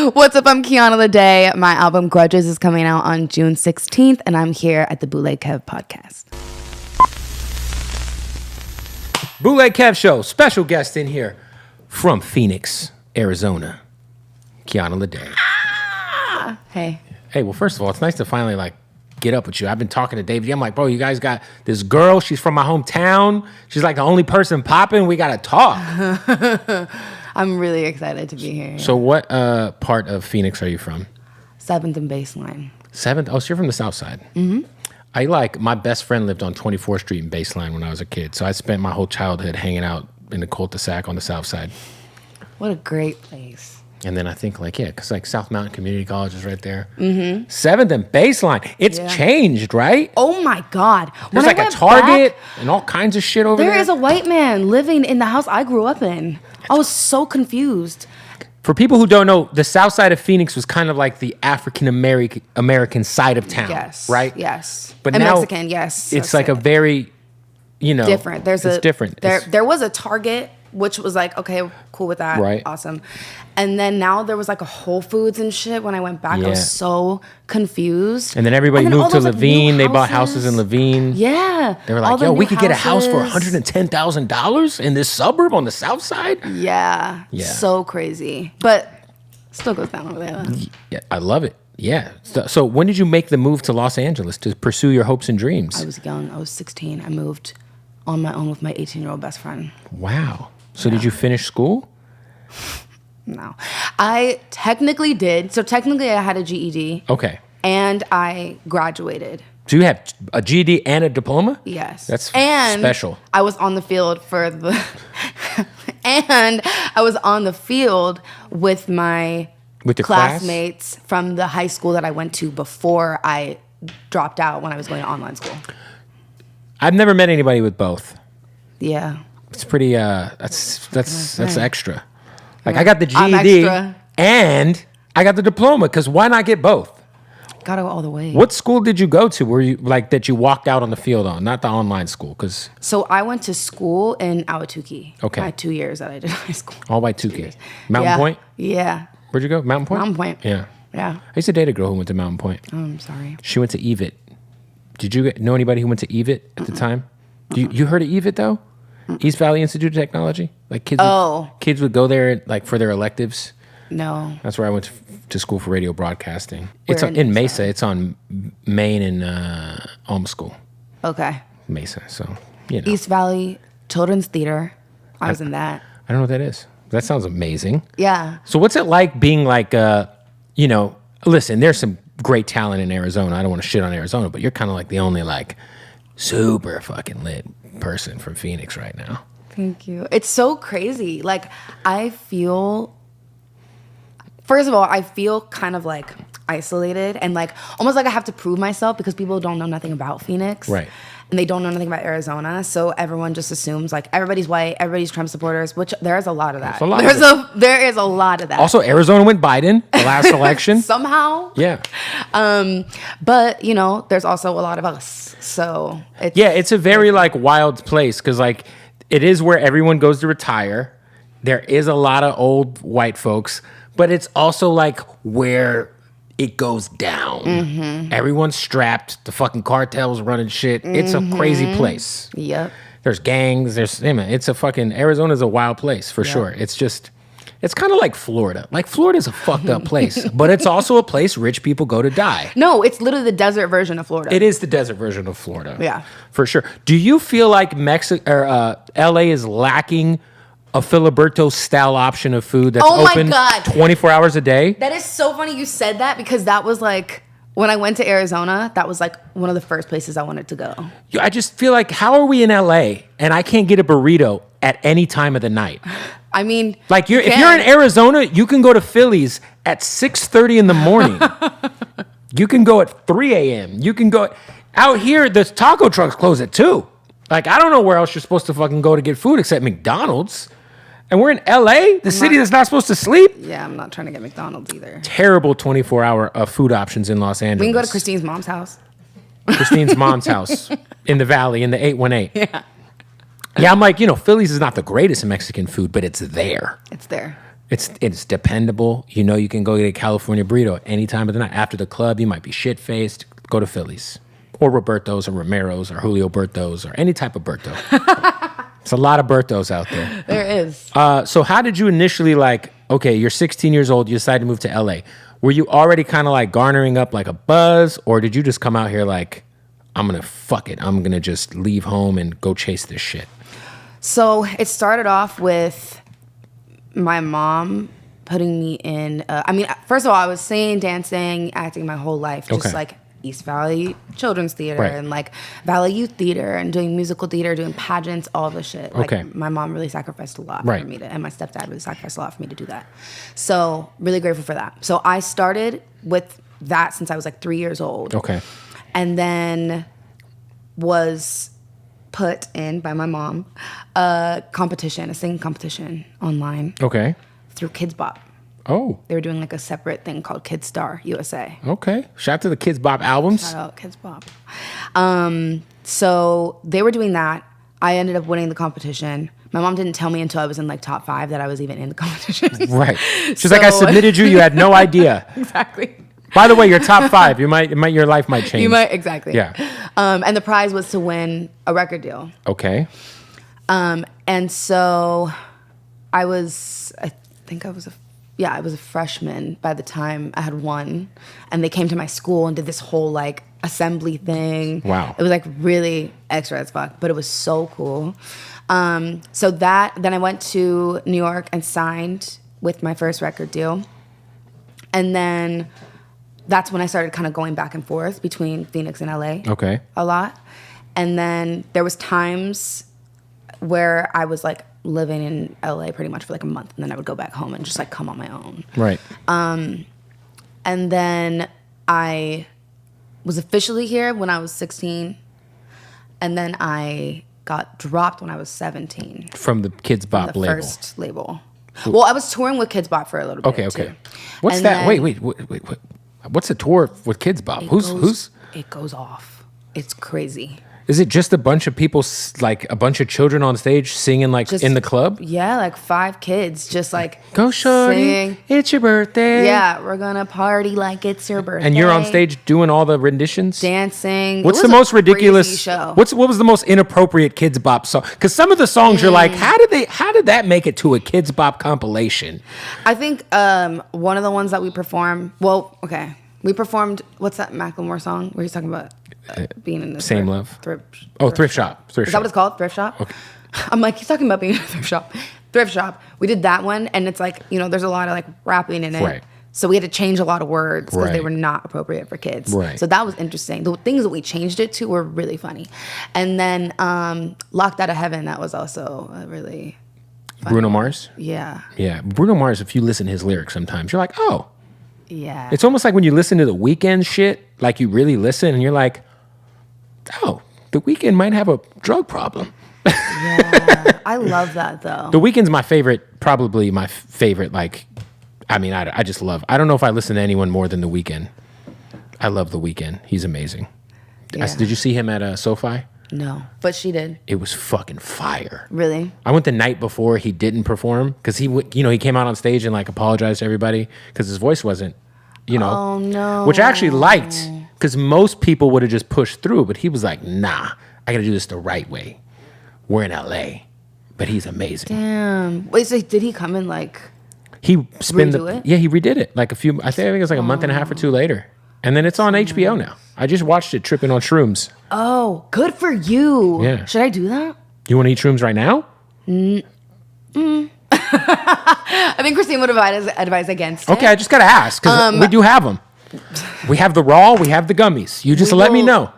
What's up? I'm Kiana Ledé. My album Grudges is coming out on June 16th, and I'm here at the Bootleg podcast. Bootleg Kev Show, special guest in here from Phoenix, Arizona, Kiana Ledé. Hey. Hey, well, first of all, it's nice to finally get up with you. I've been talking to David. I'm like, bro, you guys got this girl. She's from my hometown. She's like the only person popping. We got to talk. I'm really excited to be here. So what part of Phoenix are you from? 7th and Baseline. 7th? Oh, so you're from the south side. Mm-hmm. My best friend lived on 24th Street in Baseline when I was a kid. So I spent my whole childhood hanging out in the cul-de-sac on the south side. What a great place. And then I think because South Mountain Community College is right there. Mm-hmm. 7th and Baseline. It's changed, right? Oh my God. There's like a Target and all kinds of shit over there. There is a white man living in the house I grew up in. I was so confused. For people who don't know, the south side of Phoenix was kind of like the African American side of town. Yes. Right? Yes. But and now Mexican, yes. It's like a very, different. It's different. There was a Target, which was like, okay, cool with that. Right. Awesome. And then now there was like a Whole Foods and shit. When I went back, I was so confused. And then everybody moved to Levine. They bought houses in Levine. Yeah. They were like, we could get a house for $110,000 in this suburb on the south side? Yeah. So crazy. But still goes down over there. Yeah, I love it. Yeah. So when did you make the move to Los Angeles to pursue your hopes and dreams? I was young. I was 16. I moved on my own with my 18-year-old best friend. Wow. So did you finish school? No. I technically did. So technically I had a GED. Okay. And I graduated. So you have a GED and a diploma? Yes. That's special. I was on the field for the... and I was on the field with my classmates from the high school that I went to before I dropped out when I was going to online school. I've never met anybody with both. Yeah. It's pretty, that's extra. I got the GED and I got the diploma, because why not get both? Gotta go all the way. What school did you go to where you, that you walked out on the field on, not the online school? So I went to school in Ahwatukee. Okay. I had 2 years that I did high school. All by Tukey. Mountain Point? Yeah. Where'd you go? Mountain Point? Mountain Point. Yeah. Yeah. I used to date a girl who went to Mountain Point. Oh, I'm sorry. She went to EVIT. Did you know anybody who went to EVIT at the time? You heard of EVIT though? East Valley Institute of Technology? Kids would go there for their electives. No. That's where I went to school for radio broadcasting. It's in Mesa. It's on Main and Elm School. Okay. Mesa, so East Valley Children's Theater. I was in that. I don't know what that is. That sounds amazing. Yeah. So what's it like being listen, there's some great talent in Arizona. I don't want to shit on Arizona, but you're kind of like the only super fucking lit person from Phoenix right now. Thank you. It's so crazy. I feel, first of all, I feel kind of isolated and almost I have to prove myself because people don't know nothing about Phoenix. Right. And they don't know nothing about Arizona. So everyone just assumes everybody's white, everybody's Trump supporters, which there is a lot of that. There is a lot of that. Also, Arizona went Biden the last election. Somehow. Yeah. But, there's also a lot of us. So it's a very wild place because it is where everyone goes to retire. There is a lot of old white folks, but it's also where it goes down. Mm-hmm. Everyone's strapped. The fucking cartels running shit. Mm-hmm. It's a crazy place. Yep. There's gangs. It's a fucking, Arizona's a wild place for sure. It's kind of like Florida. Florida's a fucked up place, but it's also a place rich people go to die. No, it's literally the desert version of Florida. It is the desert version of Florida. Yeah. For sure. Do you feel like LA is lacking a Filiberto style option of food that's open 24 hours a day? That is so funny you said that because that was when I went to Arizona, that was one of the first places I wanted to go. I just feel how are we in LA and I can't get a burrito at any time of the night? I mean, if you're in Arizona, you can go to Philly's at 6:30 in the morning. You can go at 3 a.m. You can go out here. The taco trucks close at 2. I don't know where else you're supposed to fucking go to get food except McDonald's. And we're in LA, the city that's not supposed to sleep. Yeah, I'm not trying to get McDonald's either. Terrible 24-hour food options in Los Angeles. We can go to Christine's mom's house. Christine's mom's house in the valley in the 818. Yeah. Yeah, I'm Philly's is not the greatest Mexican food, but it's there. It's there. It's dependable. You know, you can go get a California burrito any time of the night. After the club, you might be shit-faced. Go to Philly's. Or Roberto's or Romero's or Julio Berto's or any type of Berto. It's a lot of Bertos out there. There is. So how did you initially okay, you're 16 years old, you decide to move to LA. Were you already kind of like garnering up like a buzz, or did you just come out here like, I'm going to fuck it. I'm going to just leave home and go chase this shit? So it started off with my mom putting me in, first of all, I was singing, dancing, acting my whole life, just like East Valley Children's Theater and like Valley Youth Theater and doing musical theater, doing pageants, all of the shit. Like my mom really sacrificed a lot for me to, and my stepdad really sacrificed a lot for me to do that. So really grateful for that. So I started with that since I was like 3 years old. Okay. And then was put in by my mom a singing competition online. Okay. Through Kids Bop. Oh. They were doing like a separate thing called Kids Star USA. Okay. Shout out to the Kids Bop albums. Shout out Kids Bop. So they were doing that. I ended up winning the competition. My mom didn't tell me until I was in like top 5 that I was even in the competition. Right. She's like, I submitted you. You had no idea. Exactly. By the way, you're top 5. Your life might change. You might, exactly. Yeah. And the prize was to win a record deal. Okay. And so I think I was a freshman by the time I had won. And they came to my school and did this whole like assembly thing. Wow. It was like really extra as fuck, but it was so cool. Then I went to New York and signed with my first record deal. And then that's when I started kind of going back and forth between Phoenix and LA. Okay. A lot. And then there was times where I was like living in LA pretty much for like a month, and then I would go back home and just like come on my own. Right. And then I was officially here when I was 16, and then I got dropped when I was 17. From the Kids Bop label. The first label. Well, I was touring with Kids Bop for a little bit. Okay. Too. What's And that? then- Wait. What's a tour with Kids Bop? Who's? It goes off. It's crazy. Is it just a bunch of people, like a bunch of children on stage singing like Just- in the club? Yeah, like 5 kids just like Go shorty, sing. it's your birthday. Yeah, we're gonna party like it's your birthday. And you're on stage doing all the renditions? dancing. What's It the was a most ridiculous crazy show. What was the most inappropriate Kids Bop song? Because some of the songs you're like, how did that make it to a Kids Bop compilation? I think one of the ones that we performed. Well, okay, we performed. What's that Macklemore song where he's talking about being in the Same Love. Thrift Shop. Is that what it's called? Thrift shop. Okay. I'm like, he's talking about being in a thrift shop. Thrift shop. We did that one, and it's like, there's a lot of like rapping in it. Right. So we had to change a lot of words because they Right. were not appropriate for kids. Right. So that was interesting. The things that we changed it to were really funny. And then Locked Out of Heaven, that was also a really funny Bruno one. Mars? Yeah. Yeah. Bruno Mars, if you listen to his lyrics sometimes, you're like, oh. Yeah. It's almost like when you listen to The Weeknd shit, like you really listen and you're like, oh, The Weeknd might have a drug problem. Yeah. I love that though. The Weeknd's my favorite, probably my favorite, I just love, I don't know if I listen to anyone more than The Weeknd. I love The Weeknd. He's amazing. Yeah. Did you see him at SoFi? No, but she did. It was fucking fire. Really? I went the night before he didn't perform because he came out on stage and like apologized to everybody because his voice wasn't, Oh no. which I actually liked because most people would have just pushed through, but he was like, nah, I got to do this the right way. We're in LA, but he's amazing. Damn. Wait, so did he come in like? He spent Redo it? Yeah, he redid it like I think it was like a month and a half or 2 later, and then it's on HBO now. I just watched it tripping on shrooms. Oh, good for you. Yeah. Should I do that? You want to eat shrooms right now? I think Christine would advise against it. Okay, I just gotta ask because we do have them. We have the raw, we have the gummies. You just let me know.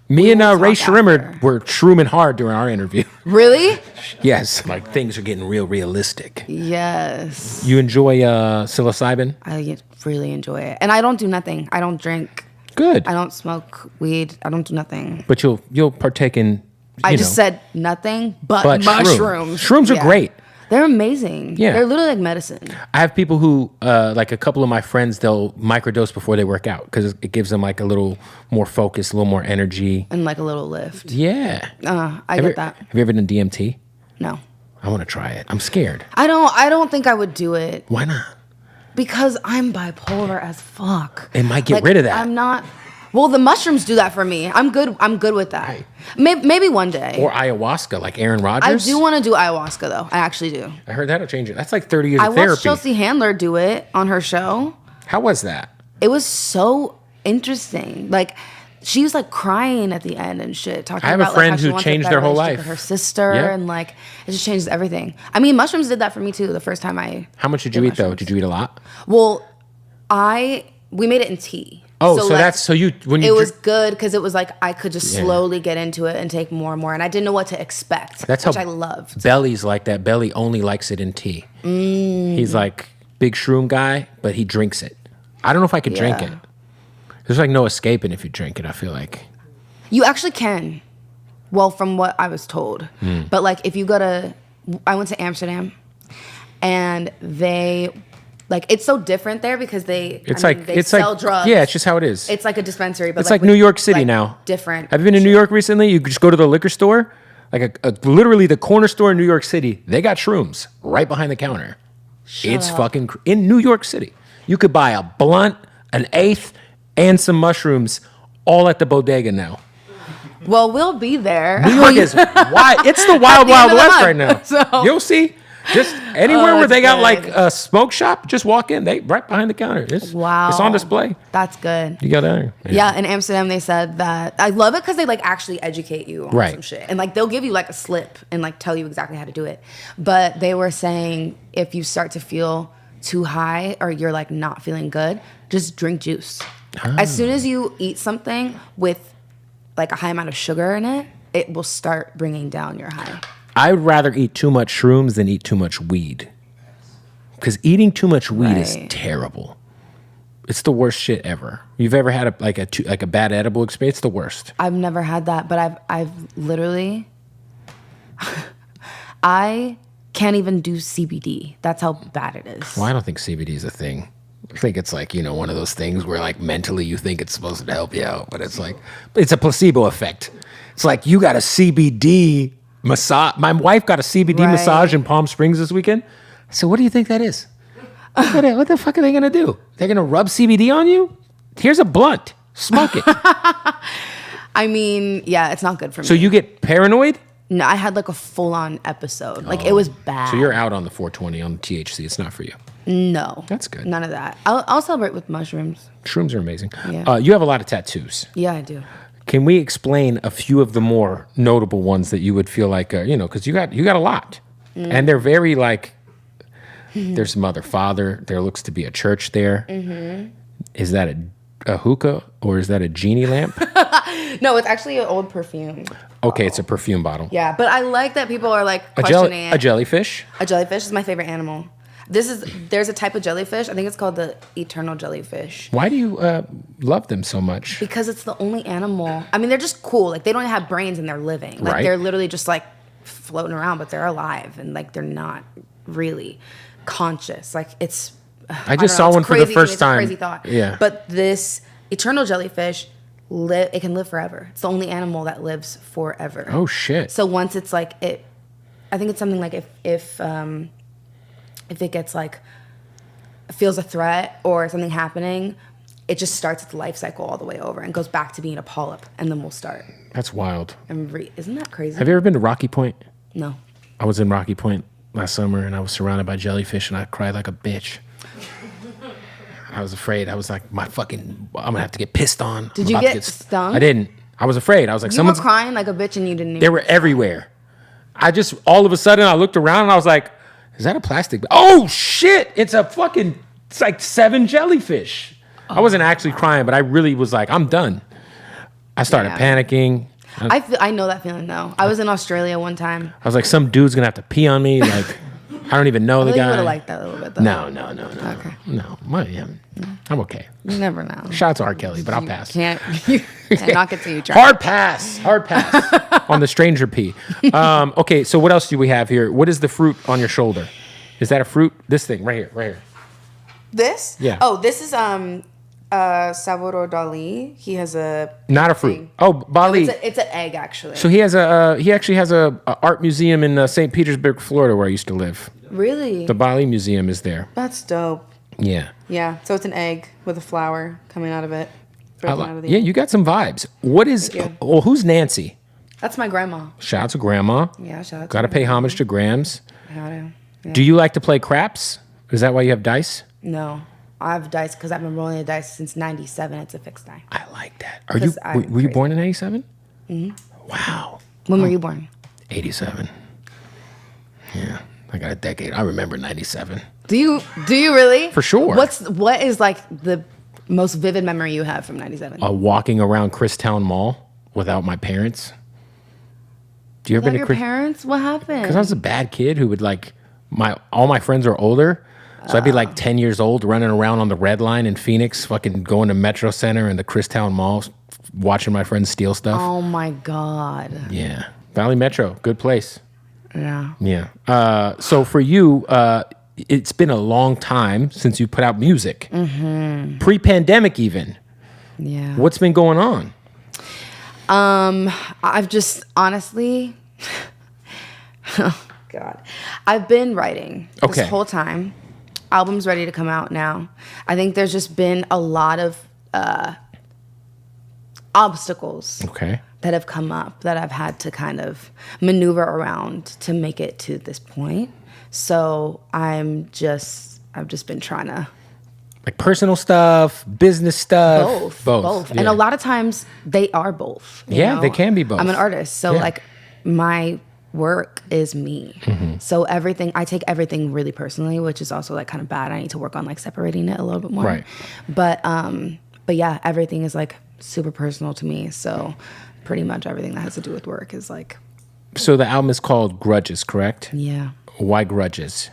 Me and will Ray talk Schrimmer after. were shrooming hard during our interview. Really? Yes, like things are getting real realistic. Yes. You enjoy psilocybin? I really enjoy it. And I don't do nothing. I don't drink. Good. I don't smoke weed. I don't do nothing. But you'll partake in. I just said nothing but mushrooms. mushrooms. Shrooms are great. They're amazing. Yeah. They're literally like medicine. I have people who, like a couple of my friends, they'll microdose before they work out because it gives them like a little more focus, a little more energy. And like a little lift. Yeah. I get that. Have you ever done DMT? No. I want to try it. I'm scared. I don't think I would do it. Why not? Because I'm bipolar as fuck. It might get rid of that. I'm not. Well, the mushrooms do that for me. I'm good with that. Right. Maybe one day. Or ayahuasca, like Aaron Rodgers. I do want to do ayahuasca, though. I actually do. I heard that'll change it. That's like 30 years of therapy. I watched Chelsea Handler do it on her show. How was that? It was so interesting. Like, she was like crying at the end and shit. Talking I have about, a friend like, how who changed their whole life. Her sister and like it just changes everything. I mean, mushrooms did that for me too. The first time I. How much did you eat though? Did you eat a lot? Well, we made it in tea. Oh, so that's it was good because it was like I could just slowly get into it and take more and more, and I didn't know what to expect. That's which how I loved. Belly's like that. Belly only likes it in tea. He's like big shroom guy, but he drinks it. I don't know if I could drink it. There's like no escaping if you drink it. I feel like you actually can. Well, from what I was told, but like if you I went to Amsterdam, and they. Like, it's so different there because they sell drugs. Yeah, it's just how it is. It's like a dispensary, but it's like New York City now. Different. Have you been to New York recently? You just go to the liquor store, like literally the corner store in New York City. They got shrooms right behind the counter. It's fucking in New York City. You could buy a blunt, an eighth, and some mushrooms all at the bodega now. Well, we'll be there. New York is wild. It's the wild, wild west right now. So. You'll see. Just anywhere where they got like a smoke shop, just walk in. They right behind the counter. It's on display. That's good. You go down there. Yeah, in Amsterdam they said that. I love it because they like actually educate you on some shit. And like they'll give you like a slip and like tell you exactly how to do it. But they were saying if you start to feel too high or you're like not feeling good, just drink juice. As soon as you eat something with like a high amount of sugar in it, it will start bringing down your high. I'd rather eat too much shrooms than eat too much weed. Because eating too much weed is terrible. It's the worst shit ever. You've ever had a bad edible experience? It's the worst. I've never had that, but I've literally I can't even do CBD. That's how bad it is. Well, I don't think CBD is a thing. I think it's like, one of those things where like mentally you think it's supposed to help you out, but it's like it's a placebo effect. It's like you got a CBD massage. My wife got a CBD massage in Palm Springs this weekend. I said, what do you think that is? What the fuck are they going to do? They're going to rub CBD on you? Here's a blunt. Smoke it. I mean, yeah, it's not good for me. So you get paranoid? No, I had like a full-on episode. Like it was bad. So you're out on the 420 on the THC. It's not for you. No. That's good. None of that. I'll celebrate with mushrooms. Shrooms are amazing. Yeah. You have a lot of tattoos. Yeah, I do. Can we explain a few of the more notable ones that you would feel like, because you got a lot, and they're very like. There's mother, father. There looks to be a church there. Mm-hmm. Is that a hookah or is that a genie lamp? No, it's actually an old perfume. Okay, it's a perfume bottle. Yeah, but I like that people are like questioning a jellyfish. A jellyfish is my favorite animal. There's a type of jellyfish. I think it's called the eternal jellyfish. Why do you love them so much? Because it's the only animal. I mean, they're just cool. Like they don't have brains and they're living. Like they're literally just like floating around, but they're alive and like they're not really conscious. Like it's. I just saw one for the first time. It's a crazy thought. Yeah. But this eternal jellyfish, it can live forever. It's the only animal that lives forever. Oh shit! So once it's like it, I think it's something like if it gets like feels a threat or something happening, it just starts its life cycle all the way over and goes back to being a polyp, and then we'll start. That's wild. Isn't that crazy? Have you ever been to Rocky Point? No. I was in Rocky Point last summer, and I was surrounded by jellyfish, and I cried like a bitch. I was afraid. I was like, I'm gonna have to get pissed on. Did you get stung? I didn't. I was afraid. I was like, you were crying like a bitch, and you didn't. They were everywhere. I just all of a sudden I looked around and I was like, is that a plastic bag? Oh shit! It's like 7 jellyfish. I wasn't actually crying, but I really was like, I'm done. I started panicking. I know that feeling though. I was in Australia one time. I was like, some dude's gonna have to pee on me. Like, I don't even know the guy. You would have liked that a little bit though. No. Okay. No, I'm okay. You never know. Shout out to R. Kelly, but I'll pass. You can't knock it till you try. Hard pass on the stranger pee. Okay, so what else do we have here? What is the fruit on your shoulder? Is that a fruit? This thing right here. This? Yeah. Oh, this is Salvador Dali. He has a not a fruit. Thing. Oh, Bali. No, it's an egg actually. So he actually has a art museum in St. Petersburg, Florida, where I used to live. Really? The Bali Museum is there. That's dope. Yeah. Yeah. So it's an egg with a flower coming out of it. Yeah, you got some vibes. What is? Well, who's Nancy? That's my grandma. Shout out to grandma. Yeah, shout out. Got to pay homage to Grams. Gotta. Yeah. Do you like to play craps? Is that why you have dice? No, I have dice because I've been rolling the dice since '97. It's a fixed die. I like that. Were you born in '87? Mm-hmm. Wow. When were you born? '87. Yeah, I got a decade. I remember '97. Do you really? For sure. What is like the most vivid memory you have from '97? Walking around Christown Mall without my parents. Do you ever been to your parents? What happened? Because I was a bad kid who would like all my friends are older. So I'd be like 10 years old running around on the Red Line in Phoenix, fucking going to Metro Center and the Christown Mall, watching my friends steal stuff. Oh my God. Yeah. Valley Metro, good place. Yeah. Yeah. So for you, it's been a long time since you put out music. Mm-hmm. Pre-pandemic even. Yeah. What's been going on? I've just honestly, oh God, I've been writing this whole time. Album's ready to come out now. I think there's just been a lot of obstacles that have come up that I've had to kind of maneuver around to make it to this point. So I've just been trying to. Like personal stuff, business stuff? Both. Yeah. And a lot of times they are both. You know? They can be both. I'm an artist. So like my work is me. Mm-hmm. So I take everything really personally, which is also like kind of bad. I need to work on like separating it a little bit more. Right. But yeah, everything is like super personal to me. So pretty much everything that has to do with work is like. So the album is called Grudges, correct? Yeah. Why Grudges?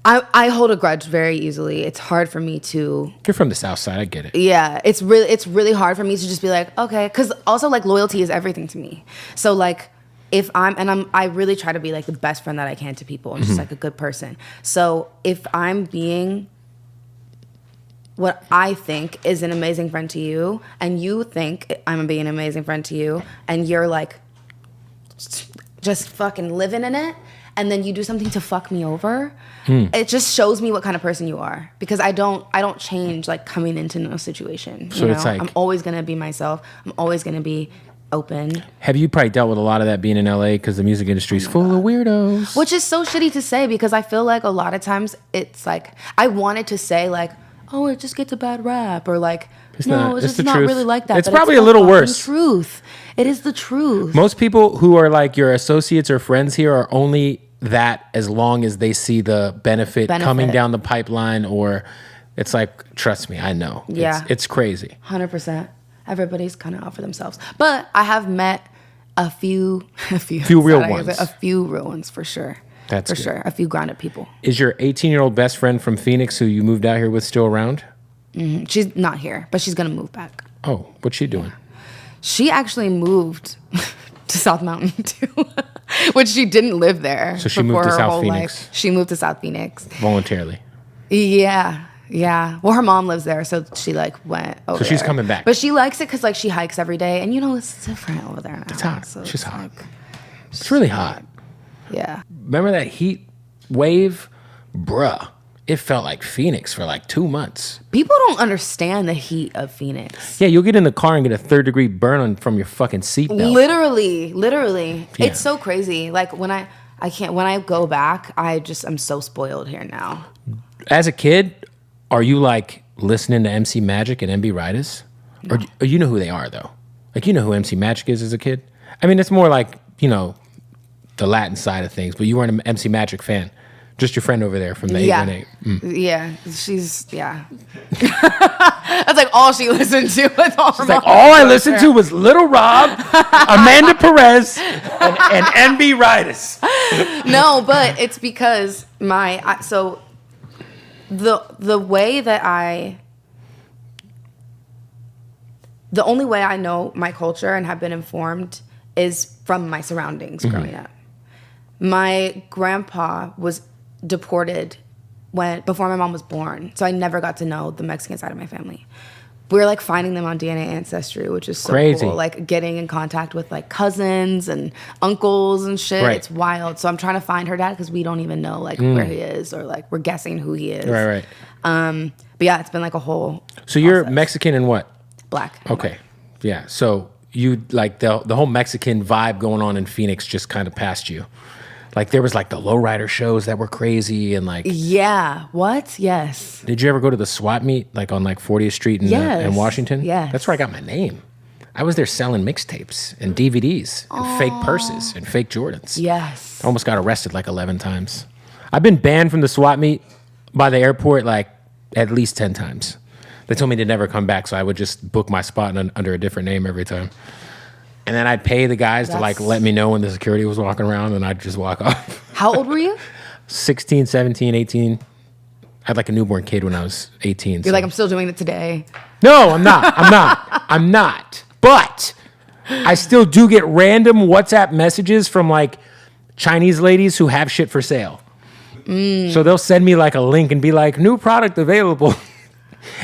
I hold a grudge very easily. It's hard for me to. You're from the South Side. I get it. Yeah, it's really hard for me to just be like, okay, because also like loyalty is everything to me. So like, I really try to be like the best friend that I can to people and just like a good person. So if I'm being what I think is an amazing friend to you, and you think I'm being an amazing friend to you, and you're like just fucking living in it. And then you do something to fuck me over, it just shows me what kind of person you are. Because I don't change like coming into no situation. So it's like I'm always gonna be myself. I'm always gonna be open. Have you probably dealt with a lot of that being in LA because the music industry is full of weirdos? Which is so shitty to say because I feel like a lot of times it's like I wanted to say like, oh, it just gets a bad rap or like. It's just not really like that. It's probably a little worse. Truth. It is the truth. Most people who are like your associates or friends here are only that as long as they see the benefit coming down the pipeline, or it's like, trust me, I know. Yeah. It's crazy. 100%. Everybody's kind of out for themselves. But I have met a few real ones. A few real ones for sure. That's for sure. A few grounded people. Is your 18-year-old best friend from Phoenix who you moved out here with still around? Mm-hmm. She's not here, but she's going to move back. Oh, what's she doing? She actually moved to South Mountain too, which she didn't live there. So she moved to South Phoenix. She moved to South Phoenix. Voluntarily. Yeah. Well, her mom lives there, so she like went over So she's there. coming back. But she likes it because like she hikes every day, and it's different over there now. It's hot. So she's hot. It's really hot. Yeah. Remember that heat wave? Bruh. It felt like Phoenix for like 2 months. People don't understand the heat of Phoenix. Yeah, you'll get in the car and get a 3rd-degree burn from your fucking seatbelt. Literally. Yeah. It's so crazy. Like when I go back, I'm so spoiled here now. As a kid, are you like listening to MC Magic and MB Riders? No. Or you know who they are though? Like you know who MC Magic is as a kid? I mean, it's more like, the Latin side of things, but you weren't an MC Magic fan. Just your friend over there from the 818. Yeah, that's like all she listened to. She's like, all I listened to was Little Rob, Amanda Perez, and NB Riders. No, but it's because the way that the only way I know my culture and have been informed is from my surroundings growing up. My grandpa was deported before my mom was born. So I never got to know the Mexican side of my family. We're like finding them on DNA Ancestry, which is so crazy. Cool. Like getting in contact with like cousins and uncles and shit. Right. It's wild. So I'm trying to find her dad because we don't even know like where he is, or like we're guessing who he is. Right. But yeah, it's been like a whole. So you're Mexican and what? Black. Okay. Yeah. So you like the whole Mexican vibe going on in Phoenix just kind of passed you. Like there was like the lowrider shows that were crazy and like. Yeah. What? Yes. Did you ever go to the swap meet like on like 40th Street in Washington? Yes. That's where I got my name. I was there selling mixtapes and DVDs and fake purses and fake Jordans. Yes. I almost got arrested like 11 times. I've been banned from the swap meet by the airport like at least 10 times. They told me to never come back, so I would just book my spot under a different name every time. And then I'd pay the guys to like let me know when the security was walking around, and I'd just walk off. How old were you? 16, 17, 18. I had like a newborn kid when I was 18. You're like, I'm still doing it today. No, I'm not. I'm not. But I still do get random WhatsApp messages from like Chinese ladies who have shit for sale. So they'll send me like a link and be like, new product available.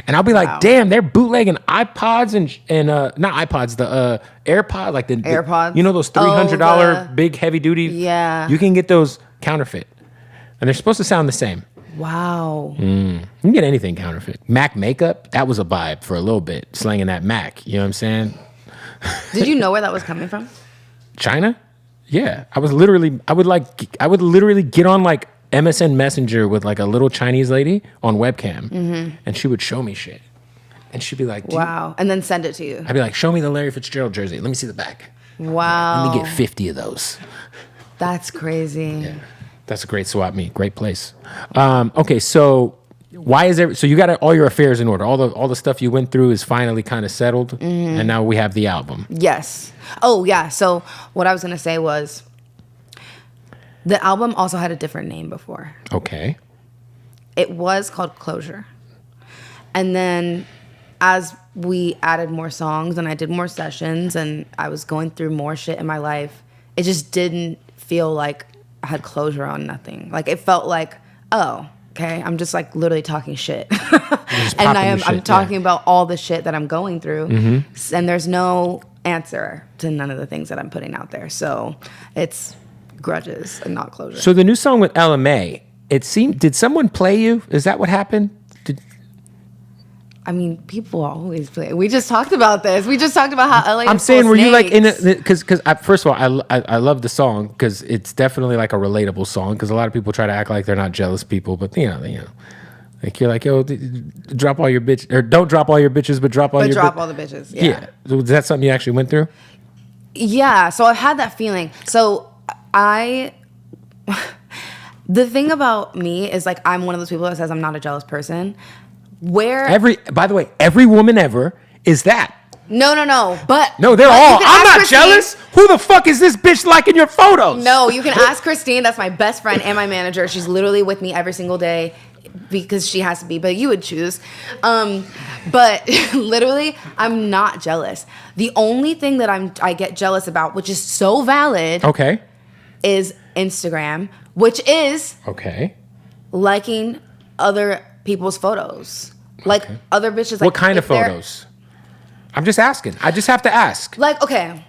And I'll be like, damn, they're bootlegging iPods and not iPods, the AirPod, like the AirPods. You know those $300 big heavy duty? Yeah. You can get those counterfeit. And they're supposed to sound the same. Wow. You can get anything counterfeit. Mac makeup, that was a vibe for a little bit, slanging that Mac. You know what I'm saying? Did you know where that was coming from? China? Yeah. I would literally get on like MSN Messenger with like a little Chinese lady on webcam, and she would show me shit. And she'd be like, wow. And then send it to you. I'd be like, show me the Larry Fitzgerald jersey. Let me see the back. Wow. Let me get 50 of those. That's crazy. Yeah. That's a great swap meet. Great place. Okay, so why is there? So you got all your affairs in order. All the stuff you went through is finally kind of settled, and now we have the album. Yes. Oh yeah. So what I was gonna say was, the album also had a different name before. Okay. It was called Closure, and then as we added more songs and I did more sessions and I was going through more shit in my life, it just didn't feel like I had closure on nothing. Like it felt like, oh, okay, I'm just like literally talking shit. And I'm talking about all the shit that I'm going through. And there's no answer to none of the things that I'm putting out there. So it's Grudges and not Closure. So the new song with LMA, did someone play you? Is that what happened? I mean, people always play. We just talked about this. We just talked about how LA. I'm saying, were you like in it? Because first of all, I love the song because it's definitely like a relatable song. Because a lot of people try to act like they're not jealous people, but you know, like you're like, yo, drop all your bitch or don't drop all your bitches, but drop all the bitches. Yeah. So is that something you actually went through? Yeah. So I've had that feeling. So the thing about me is like I'm one of those people that says I'm not a jealous person. By the way, every woman ever is that. No. But no, they're all. I'm not Christine. Jealous. Who the fuck is this bitch liking your photos? No, you can ask Christine. That's my best friend and my manager. She's literally with me every single day because she has to be. But you would choose. But literally, I'm not jealous. The only thing that I get jealous about, which is so valid, okay, is Instagram, which is liking other people's photos. Like other bitches. Like, what kind of photos? I'm just asking. I just have to ask. Like, okay.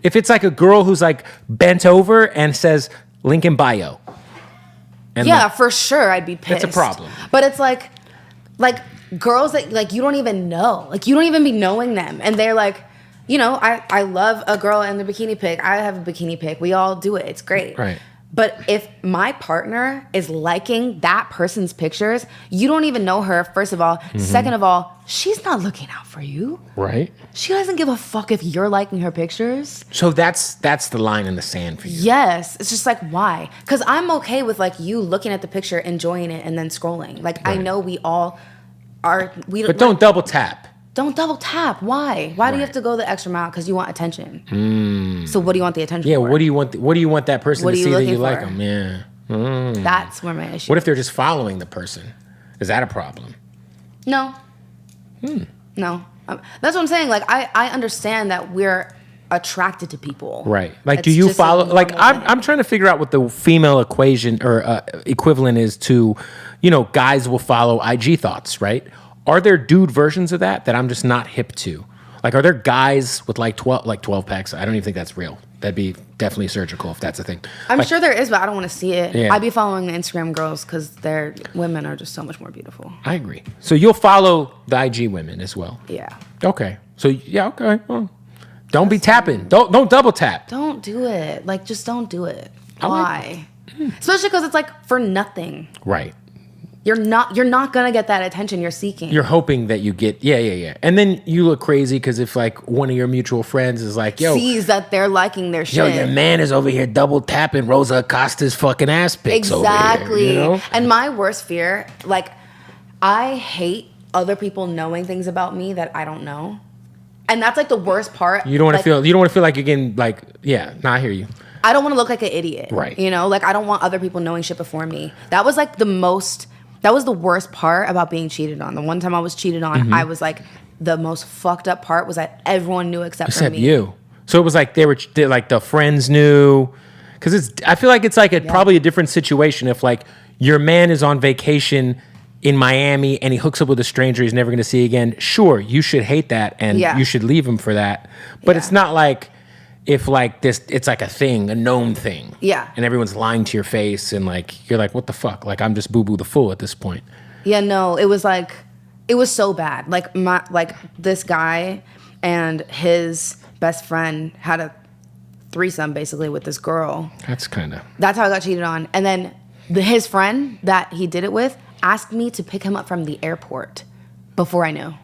If it's like a girl who's like bent over and says link in bio. And yeah, for sure I'd be pissed. That's a problem. But it's like girls that like you don't even know. Like you don't even be knowing them. And they're like, you know, I love a girl in the bikini pic. I have a bikini pic. We all do it. It's great. Right. But if my partner is liking that person's pictures, you don't even know her, first of all. Second of all, she's not looking out for you. Right. She doesn't give a fuck if you're liking her pictures. So that's the line in the sand for you. Yes. It's just like, why? Because I'm okay with like you looking at the picture, enjoying it, and then scrolling. Like I know we all are. But don't double tap. Don't double tap. Why? Why do you have to go the extra mile? Because you want attention. So what do you want the attention for? Yeah, what do you want that person to see that you like them? Yeah. That's where my issue is. What if they're just following the person? Is that a problem? No. No. That's what I'm saying. Like, I understand that we're attracted to people. Right. Like, do you follow? Like, I'm trying to figure out what the female equation or equivalent is to, guys will follow IG thoughts, right? Are there dude versions of that I'm just not hip to? Like, are there guys with like 12 packs? I don't even think that's real. That'd be definitely surgical if that's a thing. I'm sure there is, but I don't want to see it. Yeah. I'd be following the Instagram girls because their women are just so much more beautiful. I agree. So you'll follow the IG women as well. Yeah. Okay. So okay. Well, don't be tapping. Don't double tap. Don't do it. Like, just don't do it. Why? Especially because it's like for nothing. Right. You're not gonna get that attention you're seeking. You're hoping that you get, yeah. And then you look crazy because if like one of your mutual friends is like, sees that they're liking their shit. Yo, your man is over here double tapping Rosa Acosta's fucking ass pics exactly. over here. And my worst fear, like, I hate other people knowing things about me that I don't know. And that's like the worst part. You don't want to feel. You don't want to feel like you're getting like. Yeah, I hear you. I don't want to look like an idiot. Right. Like I don't want other people knowing shit before me. That was like That was the worst part about being cheated on. The one time I was cheated on, I was like, the most fucked up part was that everyone knew except for me. You. So it was like they like the friends knew, because I feel like it's like probably a different situation if like your man is on vacation in Miami and he hooks up with a stranger he's never going to see again. Sure, you should hate that and you should leave him for that. But it's not like if like this, it's like a thing, a known thing. Yeah. And everyone's lying to your face and like, you're like, what the fuck? Like, I'm just boo-boo the fool at this point. Yeah, no, it was so bad. Like this guy and his best friend had a threesome basically with this girl. That's how I got cheated on. And then his friend that he did it with asked me to pick him up from the airport before I knew.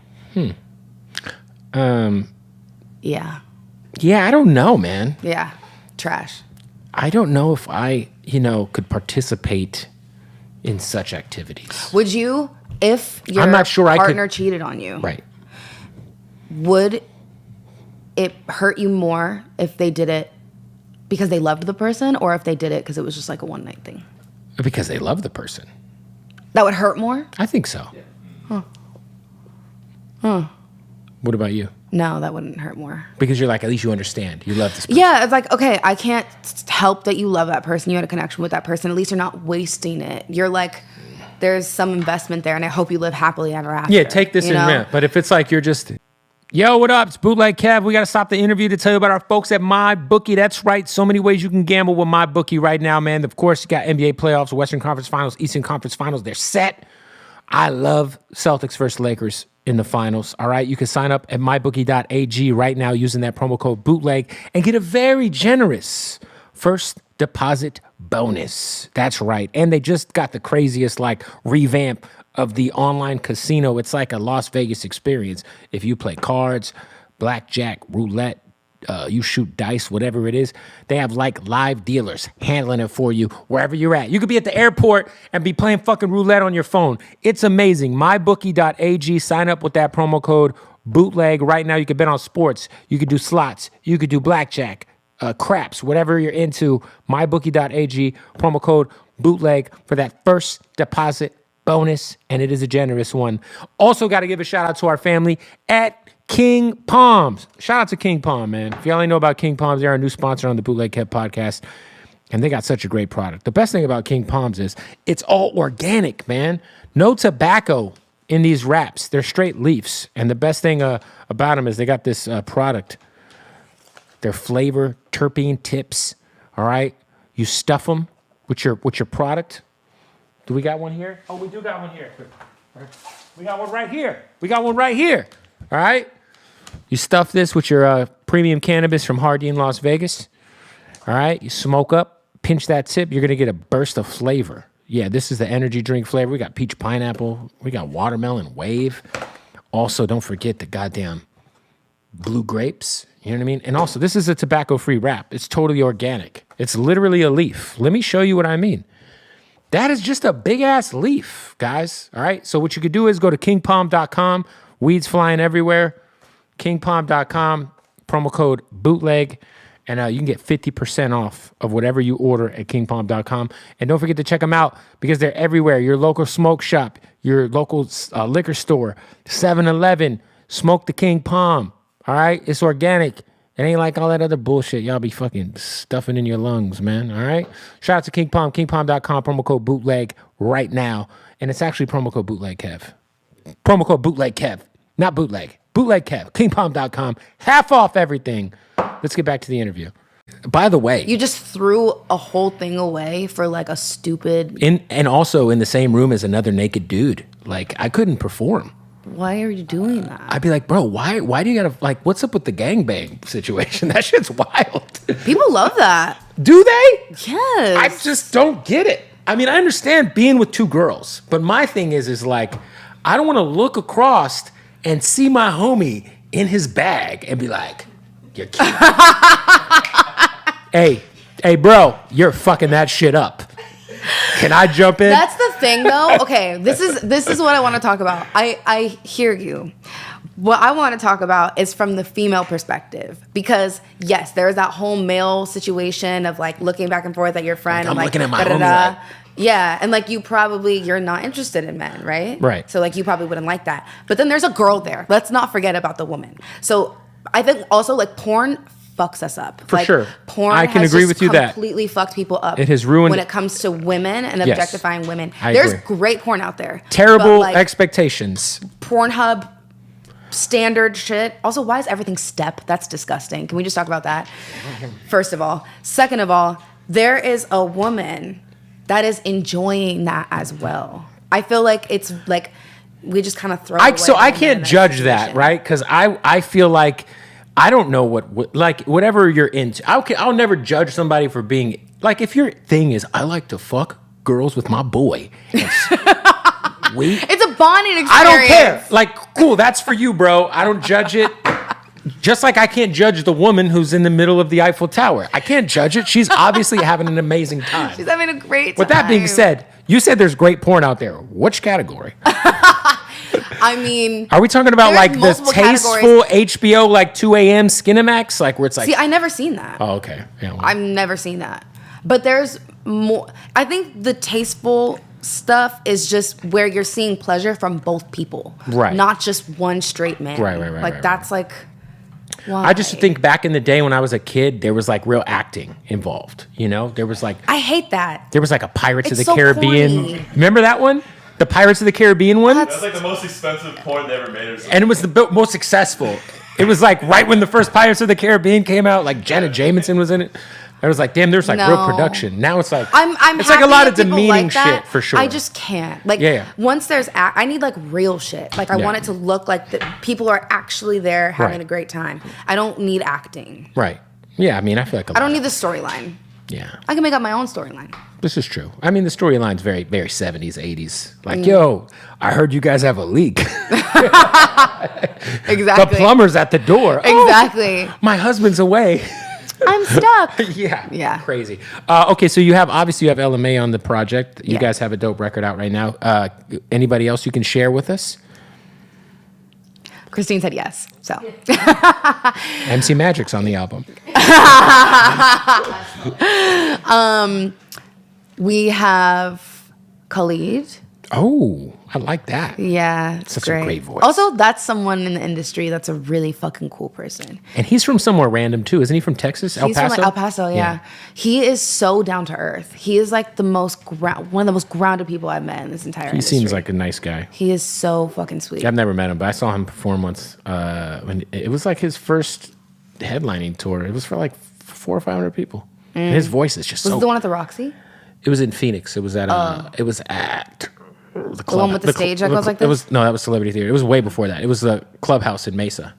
Yeah. Yeah, I don't know, man. Yeah, trash. I don't know if I, could participate in such activities. Would you, if your partner cheated on you? Right. Would it hurt you more if they did it because they loved the person, or if they did it because it was just like a one-night thing? Because they love the person. That would hurt more? I think so. What about you? No, that wouldn't hurt more. Because you're like, at least you understand. You love this person. Yeah, it's like, okay, I can't help that you love that person. You had a connection with that person. At least you're not wasting it. You're like, there's some investment there, and I hope you live happily ever after. Yeah, take this in rent. But if it's like you're just, yo, what up? It's Bootleg Kev. We got to stop the interview to tell you about our folks at MyBookie. That's right. So many ways you can gamble with MyBookie right now, man. Of course, you got NBA playoffs, Western Conference Finals, Eastern Conference Finals. They're set. I love Celtics versus Lakers in the finals. All right. You can sign up at mybookie.ag right now using that promo code Bootleg and get a very generous first deposit bonus. That's right. And they just got the craziest like revamp of the online casino. It's like a Las Vegas experience. If you play cards, blackjack, roulette, you shoot dice, whatever it is, they have like live dealers handling it for you wherever you're at. You could be at the airport and be playing fucking roulette on your phone. It's amazing. MyBookie.ag. Sign up with that promo code Bootleg right now. You can bet on sports. You could do slots. You could do blackjack, craps, whatever you're into. MyBookie.ag. Promo code Bootleg for that first deposit bonus, and it is a generous one. Also got to give a shout out to our family at King Palms. Shout out to King Palm, man. If y'all ain't know about King Palms, they're our new sponsor on the Bootleg Kev podcast, and they got such a great product. The best thing about King Palms is it's all organic, man. No tobacco in these wraps. They're straight leaves, and the best thing about them is they got this product. Their flavor, terpene tips, all right? You stuff them with your product. Do we got one here? Oh, we do got one here. We got one right here. All right? You stuff this with your premium cannabis from Hardy in Las Vegas. All right? You smoke up, pinch that tip. You're going to get a burst of flavor. Yeah, this is the energy drink flavor. We got peach pineapple. We got watermelon wave. Also, don't forget the goddamn blue grapes. You know what I mean? And also, this is a tobacco-free wrap. It's totally organic. It's literally a leaf. Let me show you what I mean. That is just a big-ass leaf, guys. All right? So what you could do is go to kingpalm.com. Weeds flying everywhere. Kingpalm.com, promo code Bootleg, and you can get 50% off of whatever you order at kingpalm.com. And don't forget to check them out because they're everywhere. Your local smoke shop, your local liquor store, 7-Eleven, smoke the King Palm. All right? It's organic, It ain't like all that other bullshit y'all be fucking stuffing in your lungs, man. All right? Shout out to King Palm, kingpalm.com, promo code bootleg right now. And it's actually promo code bootleg Kev. Promo code bootleg Kev. Not bootleg. Bootleg Kev. kingpalm.com. Half off everything. Let's get back to the interview. By the way, you just threw a whole thing away for like a stupid... And also in the same room as another naked dude. Like, I couldn't perform. Why are you doing that? I'd be like, bro, why do you gotta, like, what's up with the gangbang situation? That shit's wild. People love that. Do they? Yes. I just don't get it. I mean, I understand being with two girls, but my thing is like, I don't want to look across and see my homie in his bag and be like, you're cute. hey, bro, you're fucking that shit up. Can I jump in? That's the thing, though. Okay, this is what I want to talk about. I hear you. What I want to talk about is from the female perspective, because yes, there's that whole male situation of like looking back and forth at your friend. Like, I'm like, looking at my homie. Like, yeah, and like you're not interested in men, right? Right. So like you probably wouldn't like that. But then there's a girl there. Let's not forget about the woman. So I think also like porn fucks us up. For like, sure. Porn I can has agree just with you that completely fucked people up. It has ruined when it comes to women and objectifying women. I There's agree. great porn out there. Terrible like, expectations. Pornhub standard shit. Also, why is everything step? That's disgusting. Can we just talk about that? First of all. Second of all, there is a woman that is enjoying that as well. I feel like it's like we just kind of throw away. So I can't judge that, right? Because I feel like I don't know what like whatever you're into. I'll never judge somebody for being like, if your thing is I like to fuck girls with my boy. It's a bonding experience. I don't care. Like, cool, that's for you, bro. I don't judge it. Just like I can't judge the woman who's in the middle of the Eiffel Tower. I can't judge it. She's obviously having an amazing time. She's having a great time. With that being said, you said there's great porn out there. Which category? I mean, are we talking about like the tasteful HBO like 2 a.m. Skinemax, like where it's like? See, I never seen that. Oh, okay. Yeah, well. I've never seen that. But there's more. I think the tasteful stuff is just where you're seeing pleasure from both people, right? Not just one straight man, right. Like that's like. Why? I just think back in the day when I was a kid, there was like real acting involved. You know, there was like. I hate that. There was like a Pirates of the so Caribbean. Corny. Remember that one? The Pirates of the Caribbean one? That's like the most expensive porn they ever made or something. And it was the most successful. It was like right when the first Pirates of the Caribbean came out, like Janet Jameson was in it. I was like, damn, there's like real production. Now it's like, it's like a lot of demeaning shit for sure. I just can't. Like, yeah. Once there's, I need like real shit. Like, I want it to look like people are actually there having a great time. I don't need acting. Right. Yeah, I mean, I feel like I don't need the storyline. Yeah. I can make up my own storyline. This is true. I mean, the storyline's very, very 70s, 80s. Like, yo, I heard you guys have a leak. Exactly. The plumber's at the door. Exactly. Oh, my husband's away. I'm stuck. Yeah. Crazy. Okay, so you have LMA on the project. You guys have a dope record out right now. Anybody else you can share with us? Christine said yes. So MC Magic's on the album. We have Khalid. Oh, I like that. Yeah, Such great. a great voice. Also, that's someone in the industry that's a really fucking cool person. And he's from somewhere random too, isn't he? From Texas, El Paso. He's from like El Paso, yeah. He is so down to earth. He is like one of the most grounded people I've met in this entire industry. He seems like a nice guy. He is so fucking sweet. I've never met him, but I saw him perform once. When it was like his first headlining tour. It was for like 400 or 500 people. And his voice is just Was it the one at the Roxy? It was in Phoenix. It was at the club. One with the stage that goes like this? That was Celebrity Theater. It was way before that. It was the clubhouse in Mesa.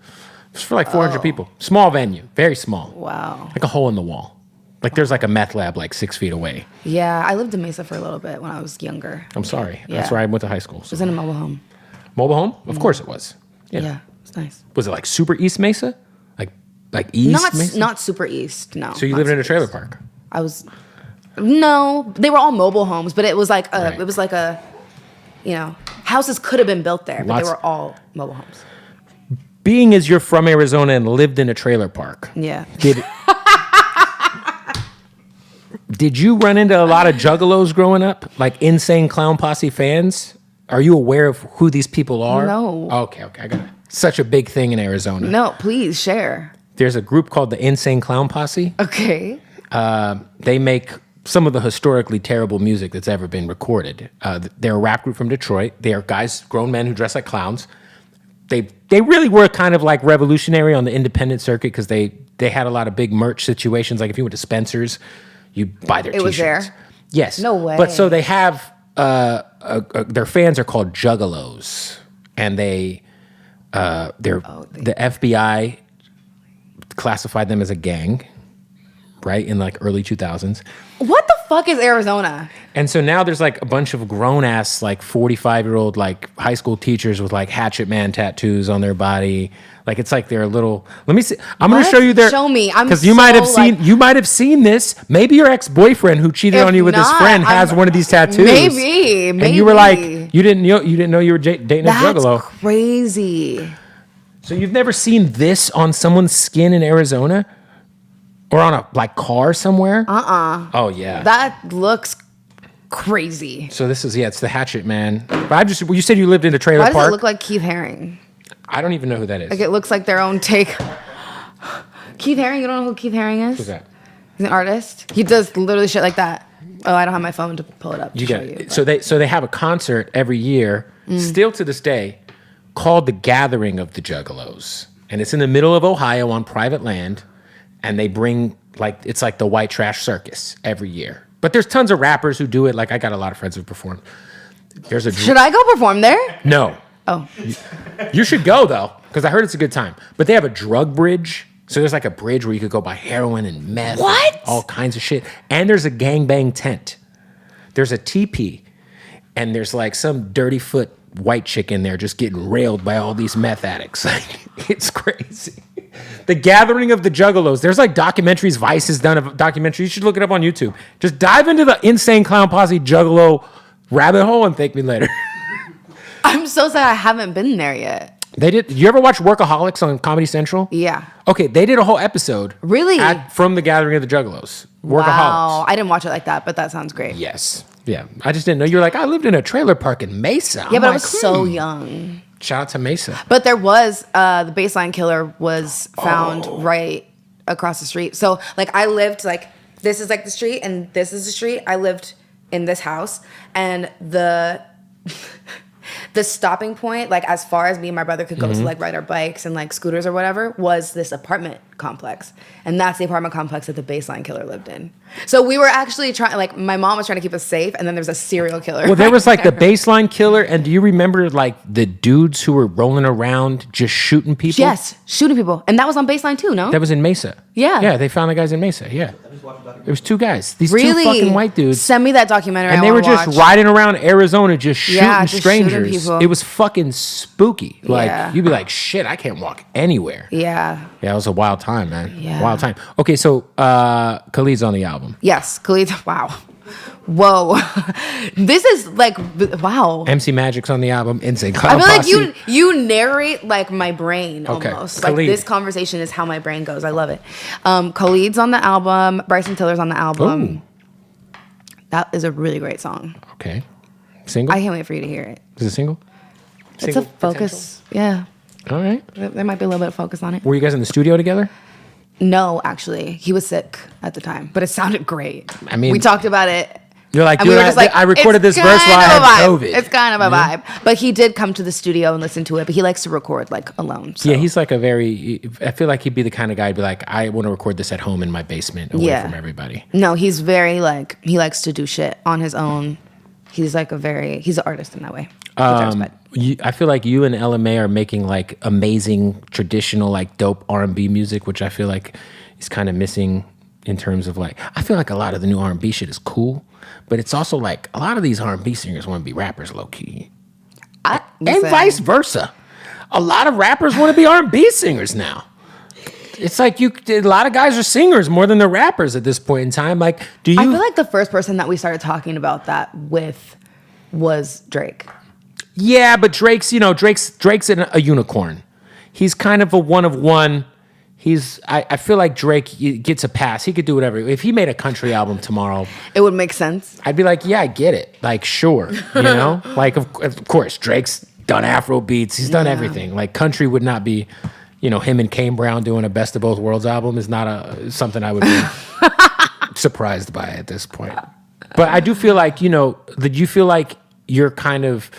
It was for like 400 people. Small venue, very small. Wow. Like a hole in the wall. Like there's like a meth lab like 6 feet away. Yeah, I lived in Mesa for a little bit when I was younger. I'm sorry. Yeah. That's where I went to high school. It was in a mobile home. Mobile home? Of course it was. Yeah, it's nice. Was it like super East Mesa? Like East Mesa? Not super East, no. So you lived in a trailer park? No, they were all mobile homes, but it was like houses could have been built there, but they were all mobile homes. Being as you're from Arizona and lived in a trailer park. Yeah. Did you run into a lot of juggalos growing up? Like Insane Clown Posse fans? Are you aware of who these people are? No. Okay. I got it. Such a big thing in Arizona. No, please share. there's a group called the Insane Clown Posse. Okay. They make some of the historically terrible music that's ever been recorded. They're a rap group from Detroit. They are guys, grown men who dress like clowns. They really were kind of like revolutionary on the independent circuit because they had a lot of big merch situations. Like if you went to Spencer's, you buy their T-shirts. It was there? Yes. No way. But so they have, their fans are called Juggalos. And the FBI classified them as a gang, right, in like early 2000s. What the fuck is Arizona? And so now there's like a bunch of grown ass like 45-year-old like high school teachers with like Hatchet Man tattoos on their body. Like it's like they're a little. Let me see. I'm going to show you their. Show me. Because you might have seen this. Maybe your ex-boyfriend who cheated on you with his friend has one of these tattoos. Maybe. And you were like, you didn't know you were dating a juggalo. That's crazy. So you've never seen this on someone's skin in Arizona? Or on a like car somewhere? Oh yeah. That looks crazy. So this is it's the Hatchet Man. But you said you lived in a trailer park. Why does it look like Keith Haring? I don't even know who that is. Like it looks like their own take. Keith Haring, you don't know who Keith Haring is? Who's that? He's an artist. He does literally shit like that. Oh, I don't have my phone to pull it up. So they have a concert every year, still to this day, called the Gathering of the Juggalos, and it's in the middle of Ohio on private land. And they bring, like, it's like the white trash circus every year. But there's tons of rappers who do it. Like, I got a lot of friends who perform. Should I go perform there? No. Oh. You should go, though, because I heard it's a good time. But they have a drug bridge. So there's like a bridge where you could go buy heroin and meth. What? And all kinds of shit. And there's a gangbang tent. There's a teepee. And there's like some dirty foot white chick in there just getting railed by all these meth addicts. It's crazy. The Gathering of the Juggalos. There's like documentaries. Vice has done a documentary. You should look it up on YouTube. Just dive into the Insane Clown Posse Juggalo rabbit hole and thank me later. I'm so sad I haven't been there yet. They did. You ever watch Workaholics on Comedy Central? Yeah. Okay, they did a whole episode. Really? From the Gathering of the Juggalos. Workaholics. Wow. I didn't watch it like that, but that sounds great. Yes. Yeah. I just didn't know. You were like, I lived in a trailer park in Mesa. Yeah, but I was so young. Shout out to Mesa. But there was, the baseline killer was found right across the street. So, like, I lived, like, this is, like, the street, and this is the street. I lived in this house, and the stopping point, like, as far as me and my brother could go to, like, ride our bikes and, like, scooters or whatever, was this apartment complex. And that's the apartment complex that the baseline killer lived in. So we were actually trying, like, my mom was trying to keep us safe, and then there was a serial killer. Well, there was, like, the baseline killer, and do you remember, like, the dudes who were rolling around just shooting people? Yes, shooting people. And that was on baseline too, no? That was in Mesa. Yeah. Yeah, they found the guys in Mesa, yeah. It was two guys. These really? two fucking white dudes. Send me that documentary. And they were just riding around Arizona just shooting strangers. Shooting people. It was fucking spooky. Like, you'd be like, shit, I can't walk anywhere. Yeah. Yeah, it was a wild time, man. Yeah. Wild time. Okay, so Khalid's on the album. Yes, Khalid. Wow. Whoa. This is like, wow. MC Magic's on the album. Insane Clown I feel Posse. like you narrate like my brain Okay. almost. Khalid. Like this conversation is how my brain goes. I love it. Khalid's on the album. Bryson Tiller's on the album. Ooh. That is a really great song. Okay. Single? I can't wait for you to hear it. Is it single? It's a focus. Yeah. All right. There might be a little bit of focus on it. Were you guys in the studio together? No, actually. He was sick at the time, but it sounded great. I mean, we talked about it. You're like, and we were just like, I recorded this verse while I had COVID. It's kind of a vibe. But he did come to the studio and listen to it, but he likes to record like alone. So. Yeah, he's like I feel like he'd be the kind of guy who'd be like, I want to record this at home in my basement away from everybody. No, he's very like, he likes to do shit on his own. He's like he's an artist in that way. I feel like you and LMA are making like amazing traditional like dope R&B music, which I feel like is kind of missing in terms of like, I feel like a lot of the new R&B shit is cool, but it's also like a lot of these R&B singers want to be rappers low key, and vice versa. A lot of rappers want to be R&B singers now. It's like a lot of guys are singers more than they're rappers at this point in time. Like, I feel like the first person that we started talking about that with was Drake. Yeah, but Drake's a unicorn. He's kind of a one of one. I feel like Drake gets a pass. He could do whatever. If he made a country album tomorrow, it would make sense. I'd be like, yeah, I get it. Like, sure, you know, like of course Drake's done Afro beats. He's done everything. Like country would not be him and Kane Brown doing a Best of Both Worlds album is not something I would be surprised by at this point. But I do feel like, did you feel like you're kind of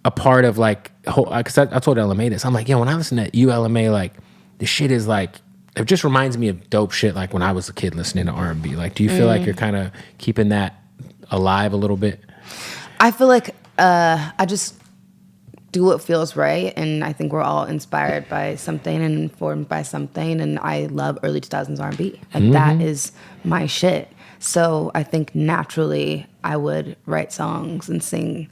a part of like, because I told LMA this. I'm like, when I listen to LMA, like the shit is like, it just reminds me of dope shit like when I was a kid listening to R&B. Like, do you feel like you're kind of keeping that alive a little bit? I feel like I just do what feels right, and I think we're all inspired by something and informed by something, and I love early 2000s R&B. Like that is my shit. So I think naturally I would write songs and sing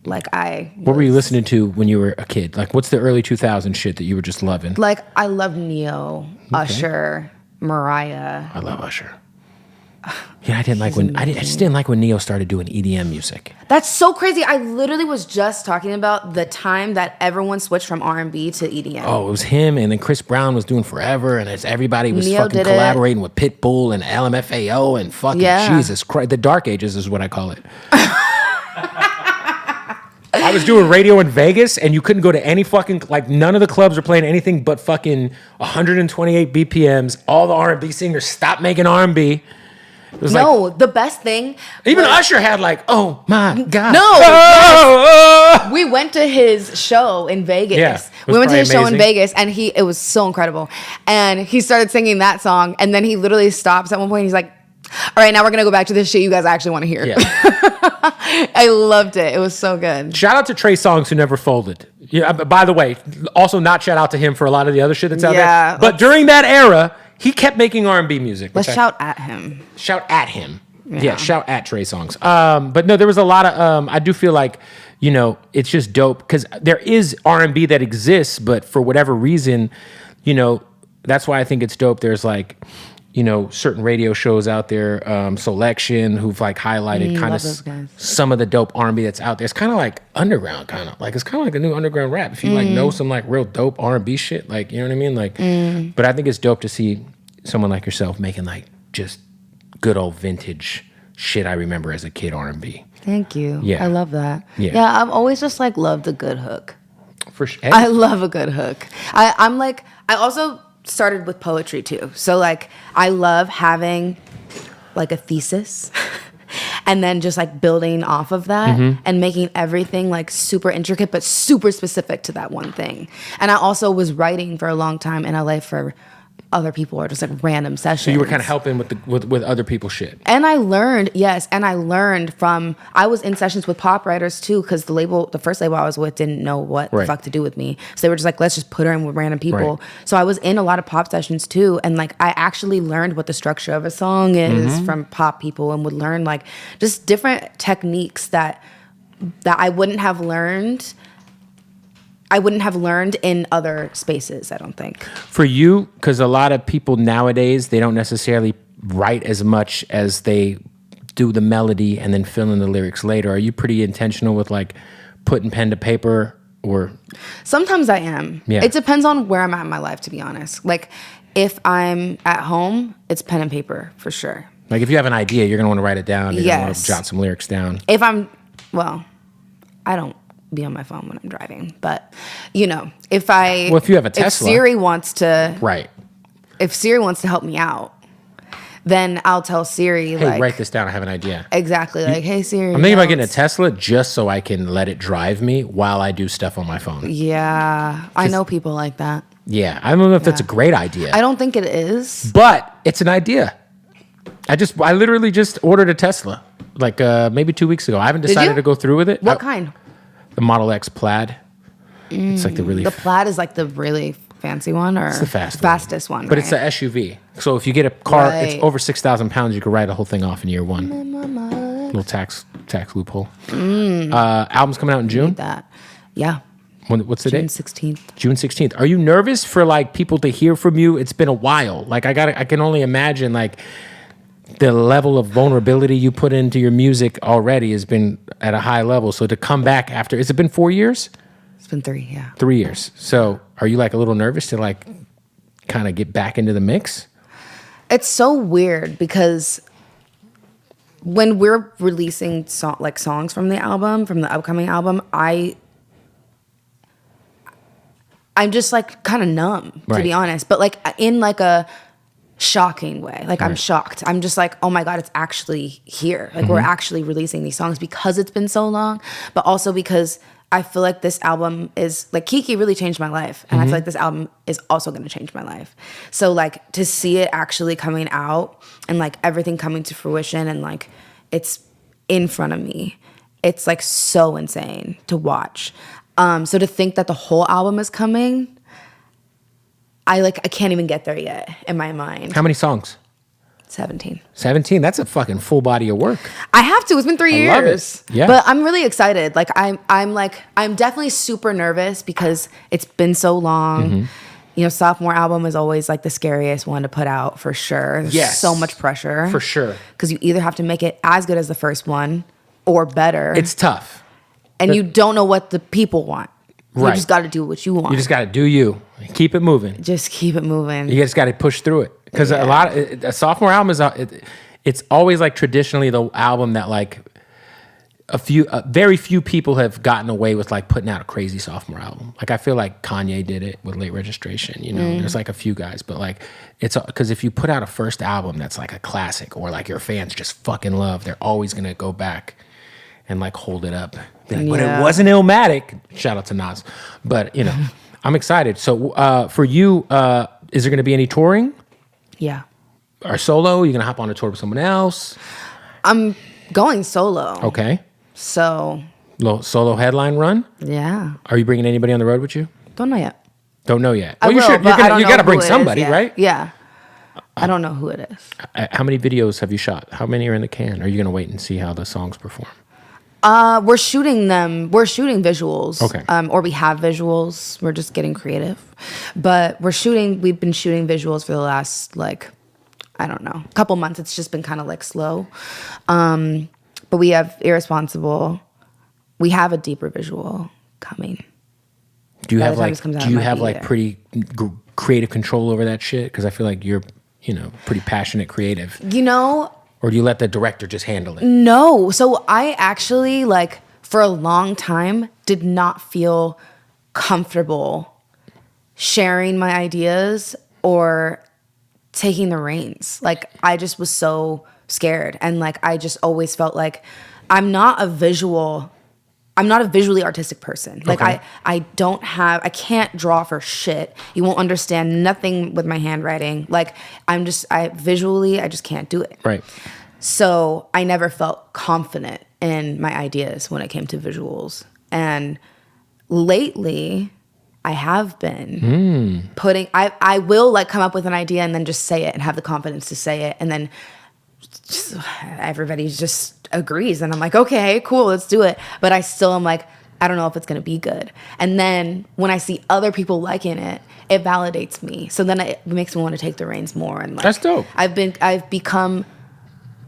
like What were you listening to when you were a kid? Like, what's the early 2000s shit that you were just loving? Like, I love Neo, Usher, Mariah. I love Usher. Yeah, I just didn't like when Neo started doing EDM music. That's so crazy. I literally was just talking about the time that everyone switched from R&B to EDM. Oh, it was him, and then Chris Brown was doing Forever, and everybody was Neo fucking collaborating with Pitbull and LMFAO and fucking Jesus Christ. The Dark Ages is what I call it. I was doing radio in Vegas, and you couldn't go to any fucking, like, none of the clubs were playing anything but fucking 128 BPMs. All the R&B singers stopped making R&B. It was the best thing. Even Usher had like, oh my God. No. We went to his show in Vegas. Yeah, we went to his show in Vegas, and it was so incredible. And he started singing that song, and then he literally stops at one point. And he's like, all right, now we're going to go back to this shit you guys actually want to hear. Yeah. I loved it. It was so good. Shout out to Trey Songz, who never folded. Yeah. By the way, also not shout out to him for a lot of the other shit that's out there. But during that era, he kept making R&B music. Let's shout at him. Shout at him. Yeah, shout at Trey Songz. But no, there was a lot of, I do feel like, it's just dope because there is R&B that exists, but for whatever reason, that's why I think it's dope. There's like, certain radio shows out there, Selection, who've like highlighted kind of some of the dope R&B that's out there. It's kind of like underground, it's kind of like a new underground rap. If you like know some like real dope R&B shit, like, you know what I mean? Like, but I think it's dope to see someone like yourself making like just good old vintage shit I remember as a kid R&B. Thank you. Yeah. I love that. Yeah, I've always just like loved a good hook. For sure. I love a good hook. I also started with poetry too. So like I love having like a thesis and then just like building off of that and making everything like super intricate but super specific to that one thing. And I also was writing for a long time in LA for other people or just like random sessions. So you were kind of helping with other people's shit. And I learned, I was in sessions with pop writers too, because the first label I was with didn't know what the fuck to do with me. So they were just like, let's just put her in with random people. Right. So I was in a lot of pop sessions too. And like, I actually learned what the structure of a song is from pop people and would learn like just different techniques that I wouldn't have learned in other spaces, I don't think. For you, because a lot of people nowadays, they don't necessarily write as much as they do the melody and then fill in the lyrics later. Are you pretty intentional with like putting pen to paper or? Sometimes I am. Yeah. It depends on where I'm at in my life, to be honest. Like if I'm at home, it's pen and paper for sure. Like if you have an idea, you're going to want to write it down. You're going to want to jot some lyrics down. I don't be on my phone when I'm driving, but if you have a Tesla, if Siri wants to help me out, then I'll tell Siri, hey, write this down, I have an idea. Exactly. Like, hey Siri, I'm thinking about getting a Tesla just so I can let it drive me while I do stuff on my phone. Yeah, I know people like that. Yeah, I don't know if that's a great idea. I don't think it is, but it's an idea. I literally just ordered a Tesla like maybe 2 weeks ago. I haven't decided to go through with it. What kind? The Model X Plaid. It's like the Plaid is like the really fancy one, or it's the fastest one. But it's the SUV. So if you get a car, it's over 6,000 pounds. You can ride the whole thing off in year one. Little tax loophole. Album's coming out in June. That, yeah. What's the date? June 16th. June 16th. Are you nervous for like people to hear from you? It's been a while. Like I can only imagine like the level of vulnerability you put into your music already has been at a high level. So to come back after, has it been 4 years? It's been 3, yeah. 3 years. So are you like a little nervous to like kind of get back into the mix? It's so weird because when we're releasing songs from the upcoming album, I I'm just like kind of numb, to be honest. But like in like a shocking way. Like I'm shocked. I'm just like, oh my God, it's actually here. Like we're actually releasing these songs because it's been so long, but also because I feel like this album is like Kiki really changed my life. And I feel like this album is also going to change my life. So like to see it actually coming out and like everything coming to fruition and like it's in front of me, it's like so insane to watch. So to think that the whole album is coming, I can't even get there yet in my mind. How many songs? 17. 17? That's a fucking full body of work. I have to. It's been 3 years. I love it. Yeah. But I'm really excited. Like I'm definitely super nervous because it's been so long. You know, sophomore album is always like the scariest one to put out for sure. There's so much pressure. For sure. Because you either have to make it as good as the first one or better. It's tough. And you don't know what the people want. You Right. just got to do what you want. You just got to do you. Keep it moving. Just keep it moving. You just got to push through it. Because a sophomore album is, it's always like traditionally the album that like very few people have gotten away with like putting out a crazy sophomore album. Like I feel like Kanye did it with Late Registration, you know, there's like a few guys, but like it's because if you put out a first album that's like a classic or like your fans just fucking love, they're always going to go back and like hold it up. Like, but it wasn't Illmatic. Shout out to Nas. But you know, I'm excited. So for you, is there going to be any touring? Yeah. Or solo? You're going to hop on a tour with someone else? I'm going solo. Okay. So. Little solo headline run? Yeah. Are you bringing anybody on the road with you? Don't know yet. Don't know yet. Well, you should. You got to bring somebody, right? Yeah. I don't know who it is. How many videos have you shot? How many are in the can? Are you going to wait and see how the songs perform? We're shooting them. We're shooting visuals. Okay. Or we have visuals. We're just getting creative. But we've been shooting visuals for the last, like, I don't know, couple months. It's just been kind of like slow. But we have Irresponsible. We have a deeper visual coming. Do you have like pretty creative control over that shit? Because I feel like you're, you know, pretty passionate creative. You know, or do you let the director just handle it? No. So I actually, like, for a long time, did not feel comfortable sharing my ideas or taking the reins. Like, I just was so scared. And, like, I just always felt like I'm not a visually artistic person. Like, okay. I can't draw for shit. You won't understand nothing with my handwriting. Like, I just can't do it. Right. So I never felt confident in my ideas when it came to visuals. And lately, I have been I will like come up with an idea and then just say it and have the confidence to say it. And then everybody just agrees. And I'm like, okay, cool, let's do it. But I still am like, I don't know if it's going to be good. And then when I see other people liking it, it validates me. So then it makes me want to take the reins more. And like, that's dope. I've become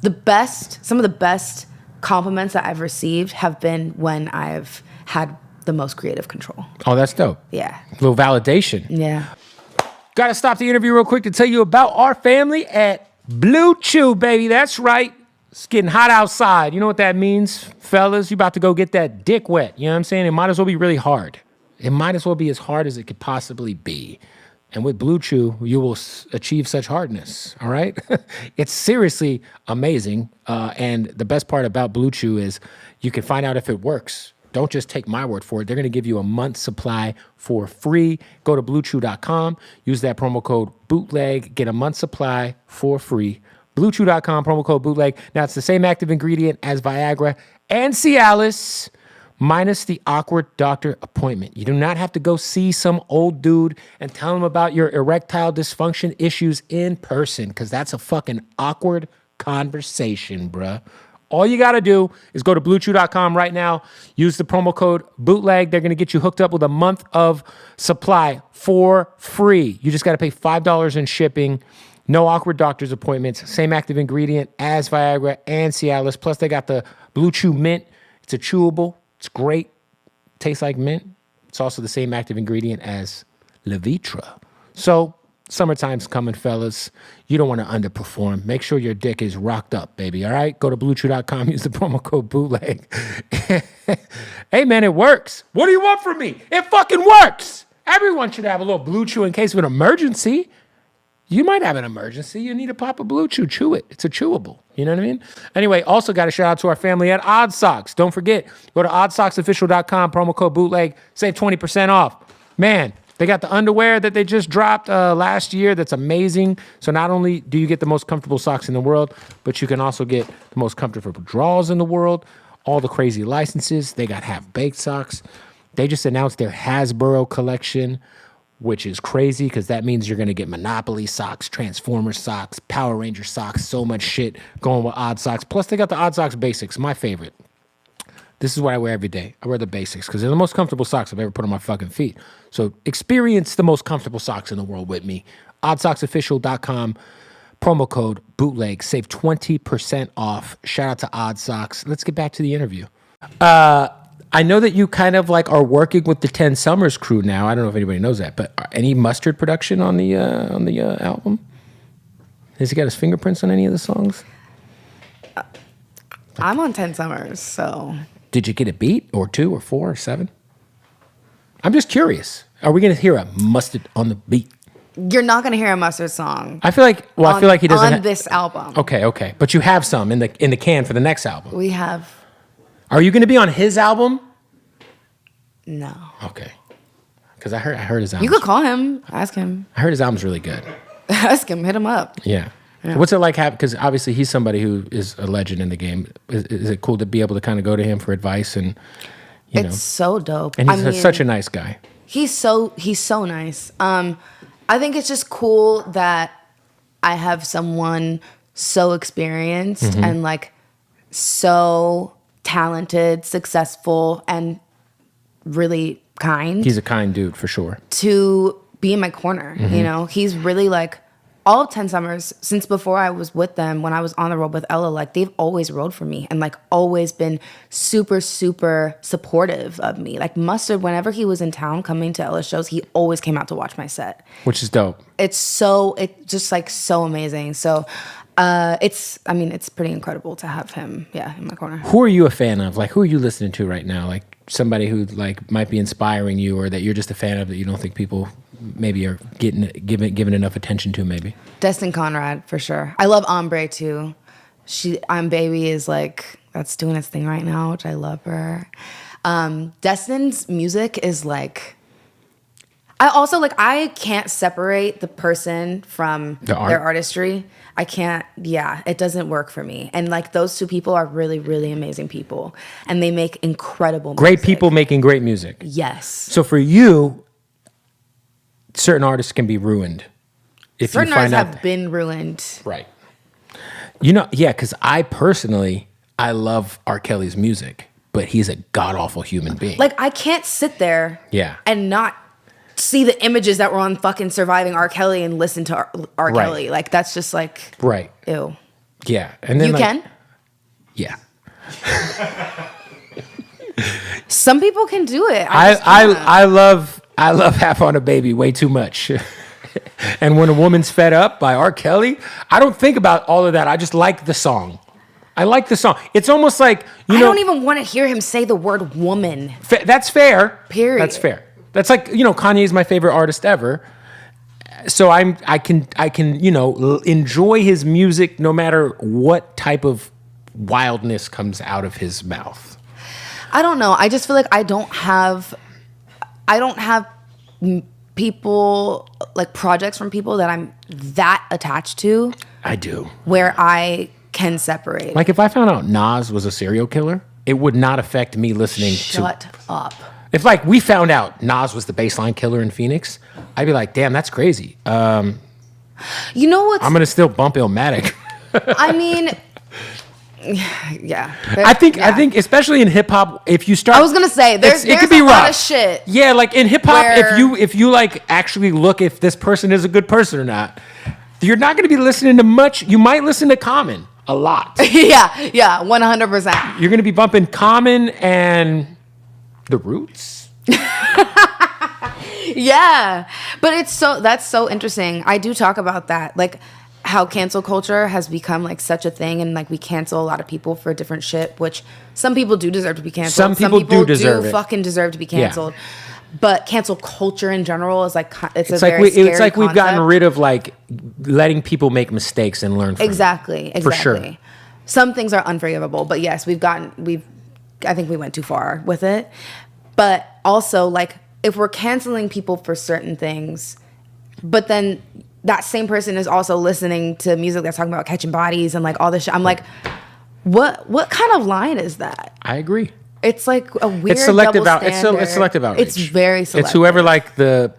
some of the best compliments that I've received have been when I've had the most creative control. Oh, that's dope. Yeah. A little validation. Yeah. Got to stop the interview real quick to tell you about our family at Blue Chew, baby. That's right. It's getting hot outside. You know what that means, fellas? You about to go get that dick wet. You know what I'm saying? It might as well be really hard. It might as well be as hard as it could possibly be. And with Blue Chew, you will achieve such hardness, all right? It's seriously amazing. And the best part about Blue Chew is you can find out if it works. Don't just take my word for it. They're going to give you a month's supply for free. Go to bluechew.com. Use that promo code BOOTLEG. Get a month's supply for free. BlueChew.com, promo code BOOTLEG. Now, it's the same active ingredient as Viagra and Cialis, minus the awkward doctor appointment. You do not have to go see some old dude and tell him about your erectile dysfunction issues in person, because that's a fucking awkward conversation, bruh. All you got to do is go to bluechew.com right now. Use the promo code BOOTLEG. They're going to get you hooked up with a month of supply for free. You just got to pay $5 in shipping. No awkward doctor's appointments. Same active ingredient as Viagra and Cialis. Plus, they got the Blue Chew Mint. It's a chewable. It's great. Tastes like mint. It's also the same active ingredient as Levitra. So, summertime's coming, fellas. You don't want to underperform. Make sure your dick is rocked up, baby, all right? Go to bluechew.com. Use the promo code BOOTLEG. Hey, man, it works. What do you want from me? It fucking works. Everyone should have a little Blue Chew in case of an emergency. You might have an emergency. You need to pop a Blue Chew. Chew it. It's a chewable. You know what I mean? Anyway, also got a shout out to our family at Odd Socks. Don't forget, go to oddsocksofficial.com, promo code bootleg, save 20% off. Man, they got the underwear that they just dropped last year. That's amazing. So not only do you get the most comfortable socks in the world, but you can also get the most comfortable drawers in the world. All the crazy licenses. They got half-baked socks. They just announced their Hasbro collection, which is crazy because that means you're going to get Monopoly socks, Transformers socks, Power Ranger socks, so much shit going with Odd Socks. Plus, they got the Odd Socks Basics, my favorite. This is what I wear every day. I wear the Basics because they're the most comfortable socks I've ever put on my fucking feet. So experience the most comfortable socks in the world with me. Oddsocksofficial.com, promo code bootleg, save 20% off. Shout out to Odd Socks. Let's get back to the interview. I know that you kind of like are working with the 10 Summers crew now. I don't know if anybody knows that, but any Mustard production on the album? Has he got his fingerprints on any of the songs? I'm on 10 Summers, so. Did you get a beat or 2 or 4 or 7? I'm just curious. Are we going to hear a Mustard on the beat? You're not going to hear a Mustard song. I feel like he doesn't on this album. Okay. But you have some in the can for the next album. We have. Are you going to be on his album? No. Okay. Because I heard his album. You could call him, ask him. I heard his album's really good. Ask him, hit him up. Yeah. What's it like because obviously he's somebody who is a legend in the game. Is it cool to be able to kind of go to him for advice and it's so dope. And he's such a nice guy. He's so nice. I think it's just cool that I have someone so experienced and like so talented, successful, and really kind. He's a kind dude for sure. To be in my corner, you know? He's really like all of 10 Summers, since before I was with them, when I was on the road with Ella, like they've always rode for me and like always been super, super supportive of me. Like Mustard, whenever he was in town coming to Ella's shows, he always came out to watch my set. Which is dope. It's just like so amazing. So it's pretty incredible to have him, in my corner. Who are you a fan of? Like, who are you listening to right now? Like somebody who like might be inspiring you or that you're just a fan of that you don't think people maybe are given enough attention to maybe? Destin Conrad, for sure. I love Ombre, too. I'm Baby is like, that's doing its thing right now, which I love her. Destin's music is like, I can't separate the person from their artistry. I can't, it doesn't work for me. And like those two people are really, really amazing people. And they make incredible music. Great people making great music. Yes. So for you, certain artists can be ruined. Certain artists have been ruined. Right. You know, because I love R. Kelly's music, but he's a god-awful human being. Like, I can't sit there and not see the images that were on fucking Surviving R. Kelly and listen to R. Kelly. Like, that's just like, ew. Yeah. And then you can? Yeah. Some people can do it. I love Half on a Baby way too much. And When a Woman's Fed Up by R. Kelly, I don't think about all of that. I just like the song. I like the song. It's almost like, I don't even want to hear him say the word woman. That's fair. Period. That's fair. That's like, Kanye's my favorite artist ever. So I can enjoy his music no matter what type of wildness comes out of his mouth. I don't know. I just feel like I don't have people, like projects from people that I'm that attached to. I do. Where I can separate. Like if I found out Nas was a serial killer, it would not affect me listening Shut up. If like we found out Nas was the baseline killer in Phoenix, I'd be like, damn, that's crazy. You know what? I'm going to still bump Illmatic. I mean... Yeah. I think especially in hip hop, if you start, I was gonna say there's it could be a rough. lot of shit. Yeah, like in hip hop, if you like actually look if this person is a good person or not, you're not gonna be listening to much. You might listen to Common a lot. yeah, 100%. You're gonna be bumping Common and The Roots. Yeah, but that's so interesting. I do talk about that, like how cancel culture has become like such a thing, and like we cancel a lot of people for different shit, which some people do deserve to be canceled. Some people do fucking deserve to be canceled. But cancel culture in general is like it's it's like we've gotten rid of like letting people make mistakes and learn from exactly them. For sure. Some things are unforgivable, but yes, I think we went too far with it. But also, like, if we're canceling people for certain things, but then that same person is also listening to music that's talking about catching bodies and like all this shit, I'm like, what kind of line is that? I agree. It's like a weird it's selective double standard. It's selective outrage. It's very selective. It's whoever like the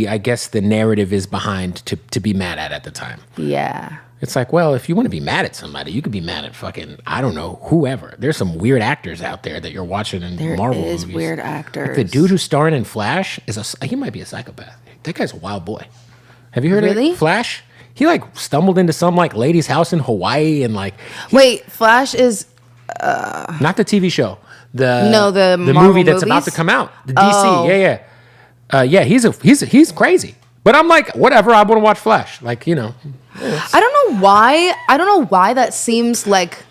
I guess the narrative is behind to be mad at the time. Yeah. It's like, well, if you want to be mad at somebody, you could be mad at fucking, I don't know, whoever. There's some weird actors out there that you're watching in Marvel movies. There is weird actors. Like the dude who's starring in Flash he might be a psychopath. That guy's a wild boy. Have you heard of Flash? He like stumbled into some like lady's house in Hawaii and like. Wait, Flash is. Not the TV show. The Marvel movie that's about to come out. The DC. Yeah. He's crazy. But I'm like, whatever. I want to watch Flash. Like, you know. I don't know why that seems like.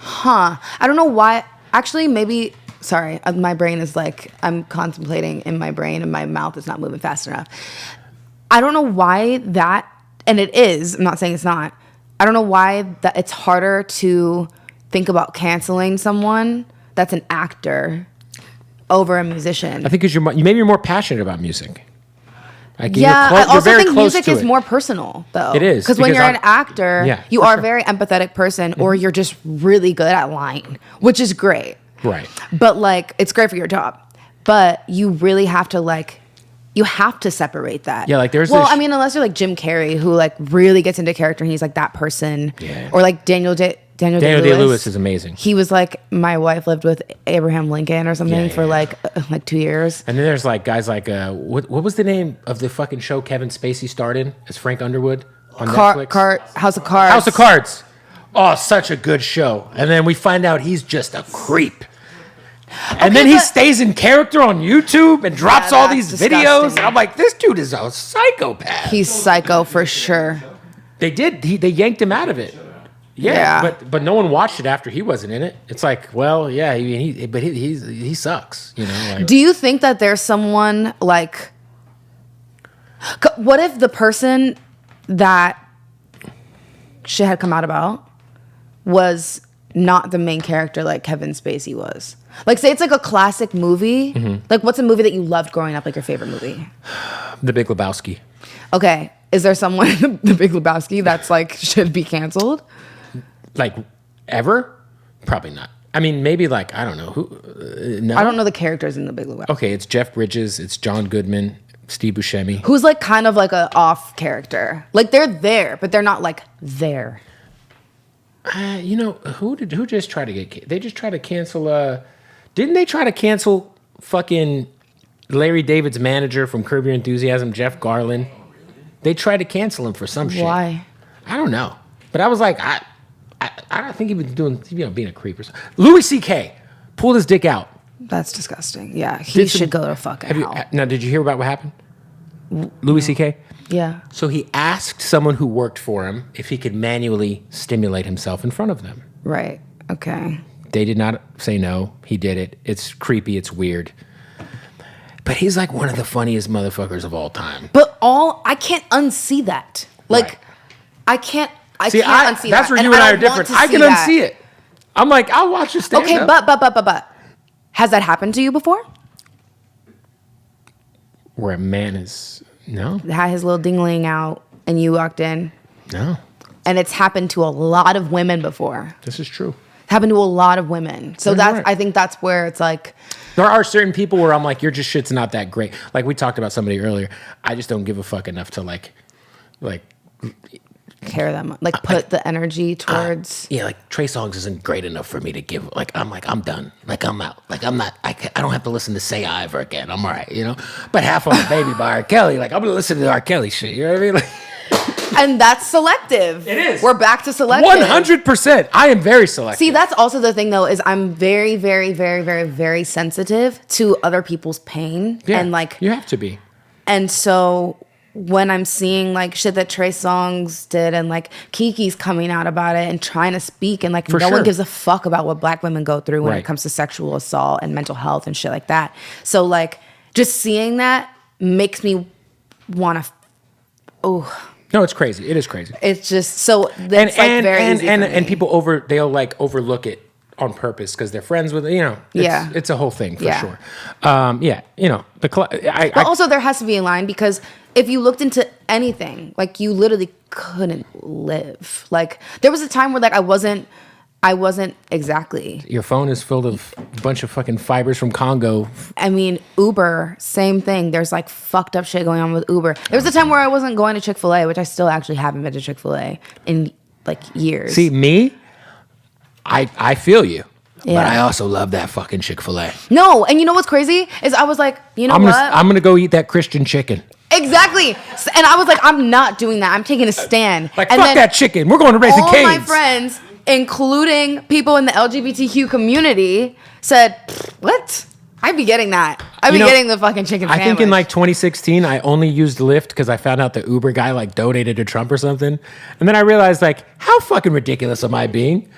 I don't know why. Actually, maybe. Sorry, my brain is like I'm contemplating in my brain, and my mouth is not moving fast enough. I don't know why that, and it is. I'm not saying it's not. I don't know why that it's harder to think about canceling someone that's an actor over a musician. I think because maybe you're more passionate about music. Like I also think music is more personal, though. It is. Because when you're an actor, you are a very empathetic person, or you're just really good at lying, which is great. Right. But, like, it's great for your job. But you really have to, like, you have to separate that. Yeah, like there's I mean, unless you're like Jim Carrey, who like really gets into character and he's like that person. Yeah. Or like Daniel Day-Lewis is amazing. He was like, my wife lived with Abraham Lincoln or something for like 2 years. And then there's like guys like, what was the name of the fucking show Kevin Spacey starred in as Frank Underwood on Netflix? House of Cards. House of Cards. Oh, such a good show. And then we find out he's just a creep. And then he stays in character on YouTube and drops all these videos. And I'm like, this dude is a psychopath. He's psycho for sure. They yanked him out of it. Yeah. But no one watched it after he wasn't in it. It's like, well, yeah, he sucks. You know. Like, do you think that there's someone like? What if the person that shit had come out about was not the main character like Kevin Spacey was? Like, say it's like a classic movie. Mm-hmm. Like, what's a movie that you loved growing up, like your favorite movie? The Big Lebowski. Okay. Is there someone in The Big Lebowski that's like should be canceled? Like, ever? Probably not. I mean, maybe like, I don't know. Who? No. I don't know the characters in The Big Lebowski. Okay, it's Jeff Bridges. It's John Goodman. Steve Buscemi. Who's like kind of like an off character. Like, they're there, but they're not like there. You know, who just tried to get... They just tried to cancel... Didn't they try to cancel fucking Larry David's manager from Curb Your Enthusiasm, Jeff Garland? They tried to cancel him for some shit. Why? I don't know. But I was like, I don't think he was doing, being a creep or something. Louis C.K. pulled his dick out. That's disgusting. Yeah, he should go to fucking hell. Now, did you hear about what happened? Louis C.K.? Yeah. So he asked someone who worked for him if he could manually stimulate himself in front of them. Right. Okay. They did not say no. He did it. It's creepy. It's weird. But he's like one of the funniest motherfuckers of all time. But I can't unsee that. Like, right. I can't unsee that. That's where you and I are different. I can unsee it. I'm like, I'll watch you stand up. Okay, but. Has that happened to you before? Where a man is... No. Had his little dingling out and you walked in? No. And it's happened to a lot of women before. This is true. Happened to a lot of women. So I think that's where it's like... There are certain people where I'm like, your just shit's not that great. Like we talked about somebody earlier. I just don't give a fuck enough to like... care them. Like put the energy towards... yeah, like Trey Songz isn't great enough for me to give... I'm done. Like I'm out. Like I'm not... I don't have to listen to Say I ever again. I'm all right, you know? But Half on Baby by R. Kelly, like I'm going to listen to the R. Kelly shit. You know what I mean? Like... And that's selective. It is. We're back to selective. 100%. I am very selective. See, that's also the thing, though, is I'm very, very, very, very, very sensitive to other people's pain. Yeah, and like you have to be. And so when I'm seeing like shit that Trey Songz did and like Kiki's coming out about it and trying to speak and like no one gives a fuck about what Black women go through when it comes to sexual assault and mental health and shit like that. So like just seeing that makes me want to. No, it's crazy. It is crazy. It's just so it's very easy and people they'll like overlook it on purpose because they're friends with it's a whole thing for sure. But also there has to be a line because if you looked into anything, like you literally couldn't live. Like there was a time where like I wasn't exactly. Your phone is filled of a bunch of fucking fibers from Congo. I mean, Uber, same thing. There's like fucked up shit going on with Uber. There was a time where I wasn't going to Chick-fil-A, which I still actually haven't been to Chick-fil-A in like years. See, me, I feel you. Yeah. But I also love that fucking Chick-fil-A. No, and you know what's crazy? Is I was like, I'm gonna go eat that Christian chicken. Exactly. And I was like, I'm not doing that. I'm taking a stand. Like, fuck that chicken. We're going to Raising Cane's. All my friends, including people in the LGBTQ community, said, what? I'd be getting that. I'd be getting the fucking chicken sandwich. I think in like 2016, I only used Lyft because I found out the Uber guy like donated to Trump or something. And then I realized like, how fucking ridiculous am I being?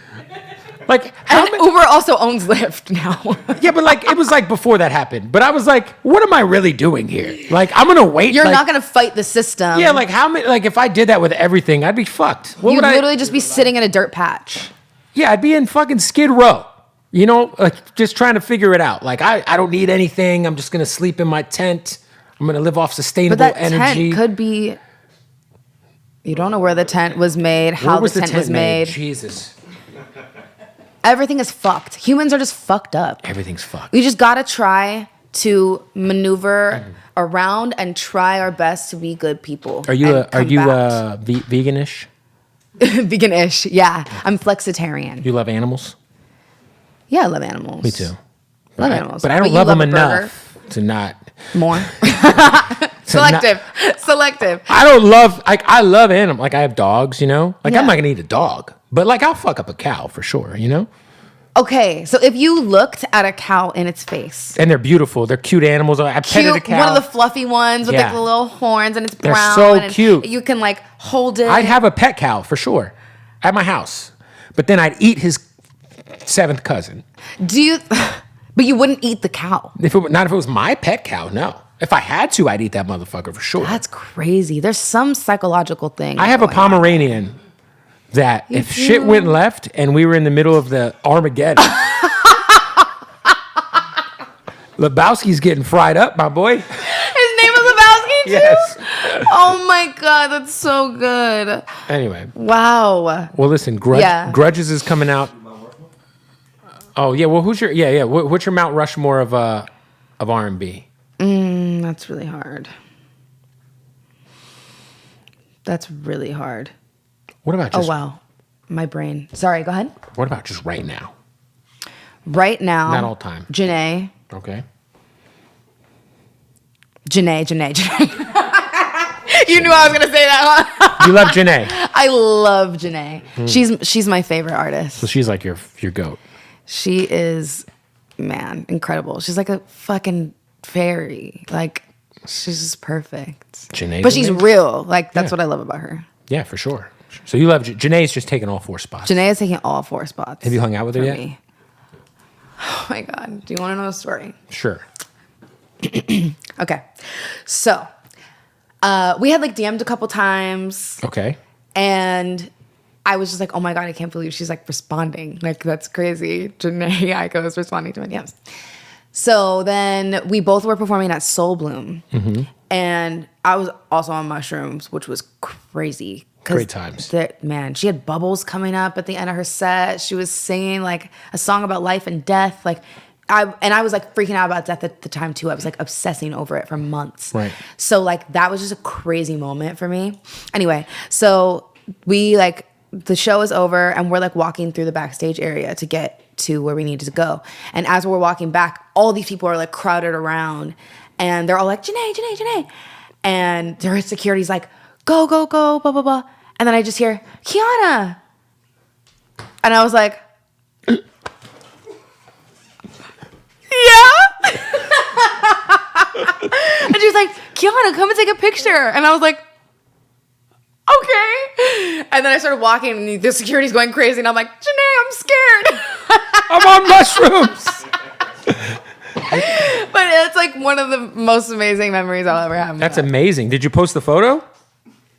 Like, Uber also owns Lyft now. Yeah, but like it was like before that happened. But I was like, what am I really doing here? Like, I'm gonna wait. You're not gonna fight the system. Yeah, like how many? Like if I did that with everything, I'd be fucked. You'd literally just be sitting in a dirt patch. Yeah, I'd be in fucking Skid Row. You know, like just trying to figure it out. Like I don't need anything. I'm just gonna sleep in my tent. I'm gonna live off sustainable energy. But that tent could be. You don't know where the tent was made. How the tent was made. Jesus. Everything is fucked. Humans are just fucked up. Everything's fucked. We just gotta try to maneuver around and try our best to be good people. Are you veganish? Veganish, yeah. I'm flexitarian. You love animals? Yeah, I love animals. Me too. Love animals. But I don't love them enough to not. More. Selective. I don't love, like, I love animals. Like, I have dogs, you know? Like, I'm not going to eat a dog. But, like, I'll fuck up a cow for sure, you know? Okay, so if you looked at a cow in its face. And they're beautiful. They're cute animals. I petted a cow. One of the fluffy ones with like the little horns and it's brown. They're so cute. You can, like, hold it. I'd have a pet cow for sure at my house. But then I'd eat his seventh cousin. But you wouldn't eat the cow. Not if it was my pet cow, no. If I had to, I'd eat that motherfucker for sure. That's crazy. There's some psychological thing. I have a Pomeranian that if shit went left and we were in the middle of the Armageddon, Lebowski's getting fried up, my boy. His name is Lebowski too? Yes. Oh my God, that's so good. Anyway. Wow. Well, listen, Grudges is coming out. Oh yeah, well, who's your what's your Mount Rushmore of R&B? That's really hard. That's really hard. What about just? Oh wow, my brain. Sorry, go ahead. What about just right now? Right now. Not all time. Janae. Okay. Janae. You knew I was gonna say that, huh? You love Janae. I love Janae. She's my favorite artist. So she's like your goat. She is, man, incredible. She's like a fucking fairy. Like, she's just perfect. Janae's but she's real. Like, that's what I love about her. Yeah, for sure. So you love Janae's just taking all 4 spots. Janae is taking all 4 spots. Have you hung out with her yet? Me. Oh my God. Do you want to know a story? Sure. Okay. So, we had like DM'd a couple times. Okay. And I was just like, oh my God, I can't believe she's like responding. Like, that's crazy. Janae Aiko is responding to my DMs. So then we both were performing at Soul Bloom. Mm-hmm. And I was also on mushrooms, which was crazy. Great times. Man, she had bubbles coming up at the end of her set. She was singing like a song about life and death. Like, I was like freaking out about death at the time too. I was like obsessing over it for months. Right. So like that was just a crazy moment for me. Anyway, so we like, the show is over and we're like walking through the backstage area to get to where we needed to go. And as we're walking back, all these people are like crowded around and they're all like, Janae. And their security's like, go, blah, blah, blah. And then I just hear, Kiana. And I was like, yeah. And she was like, Kiana, come take a picture. And I was like, okay. And then I started walking and the security's going crazy. And I'm like, Janae, I'm scared. I'm on mushrooms. But it's like one of the most amazing memories I'll ever have. That's amazing. Did you post the photo?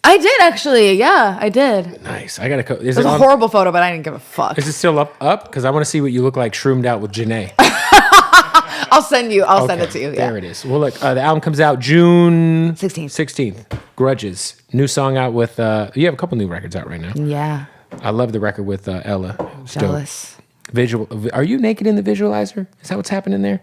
I did actually. Yeah, I did. Nice. I gotta. It was a horrible photo, but I didn't give a fuck. Is it still up? Because I want to see what you look like shroomed out with Janae. I'll send it to you. There it is. Well, look, the album comes out June 16th. Grudges. New song out with. You have a couple new records out right now. Yeah. I love the record with Ella. Jealous. Visual. Are you naked in the visualizer? Is that what's happening there?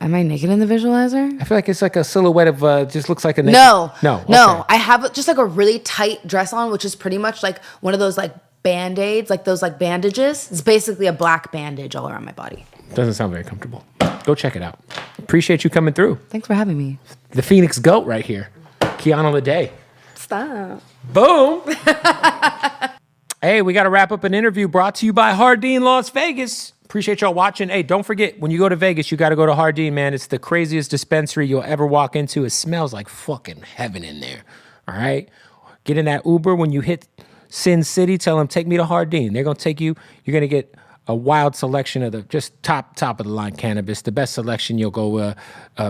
Am I naked in the visualizer? I feel like it's like a silhouette of just looks like a naked. No. Okay. I have just like a really tight dress on, which is pretty much like one of those like band-aids, like those like bandages. It's basically a black bandage all around my body. Doesn't sound very comfortable. Go check it out. Appreciate you coming through. Thanks for having me. The Phoenix Goat right here. Kiana Ledé. Stop. Boom. Hey, we got to wrap up an interview brought to you by Hardin Las Vegas. Appreciate y'all watching. Hey, don't forget, when you go to Vegas, you got to go to Hardin, man. It's the craziest dispensary you'll ever walk into. It smells like fucking heaven in there. All right? Get in that Uber when you hit Sin City. Tell them, take me to Hardin. They're going to take you. You're going to get a wild selection of the just top of the line cannabis. The best selection you'll go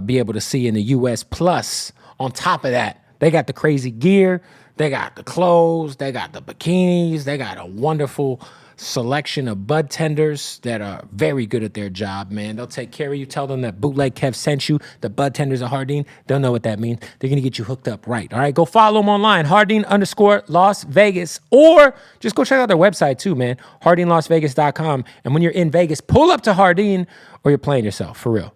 be able to see in the U.S. Plus, on top of that, they got the crazy gear. They got the clothes. They got the bikinis. They got a wonderful selection of bud tenders that are very good at their job, man. They'll take care of you. Tell them that Bootleg Kev sent you. The bud tenders of Hardin. They'll know what that means. They're going to get you hooked up right. All right, go follow them online, Hardin_Las Vegas, or just go check out their website too, man, HardinLasVegas.com. And when you're in Vegas, pull up to Hardin or you're playing yourself, for real.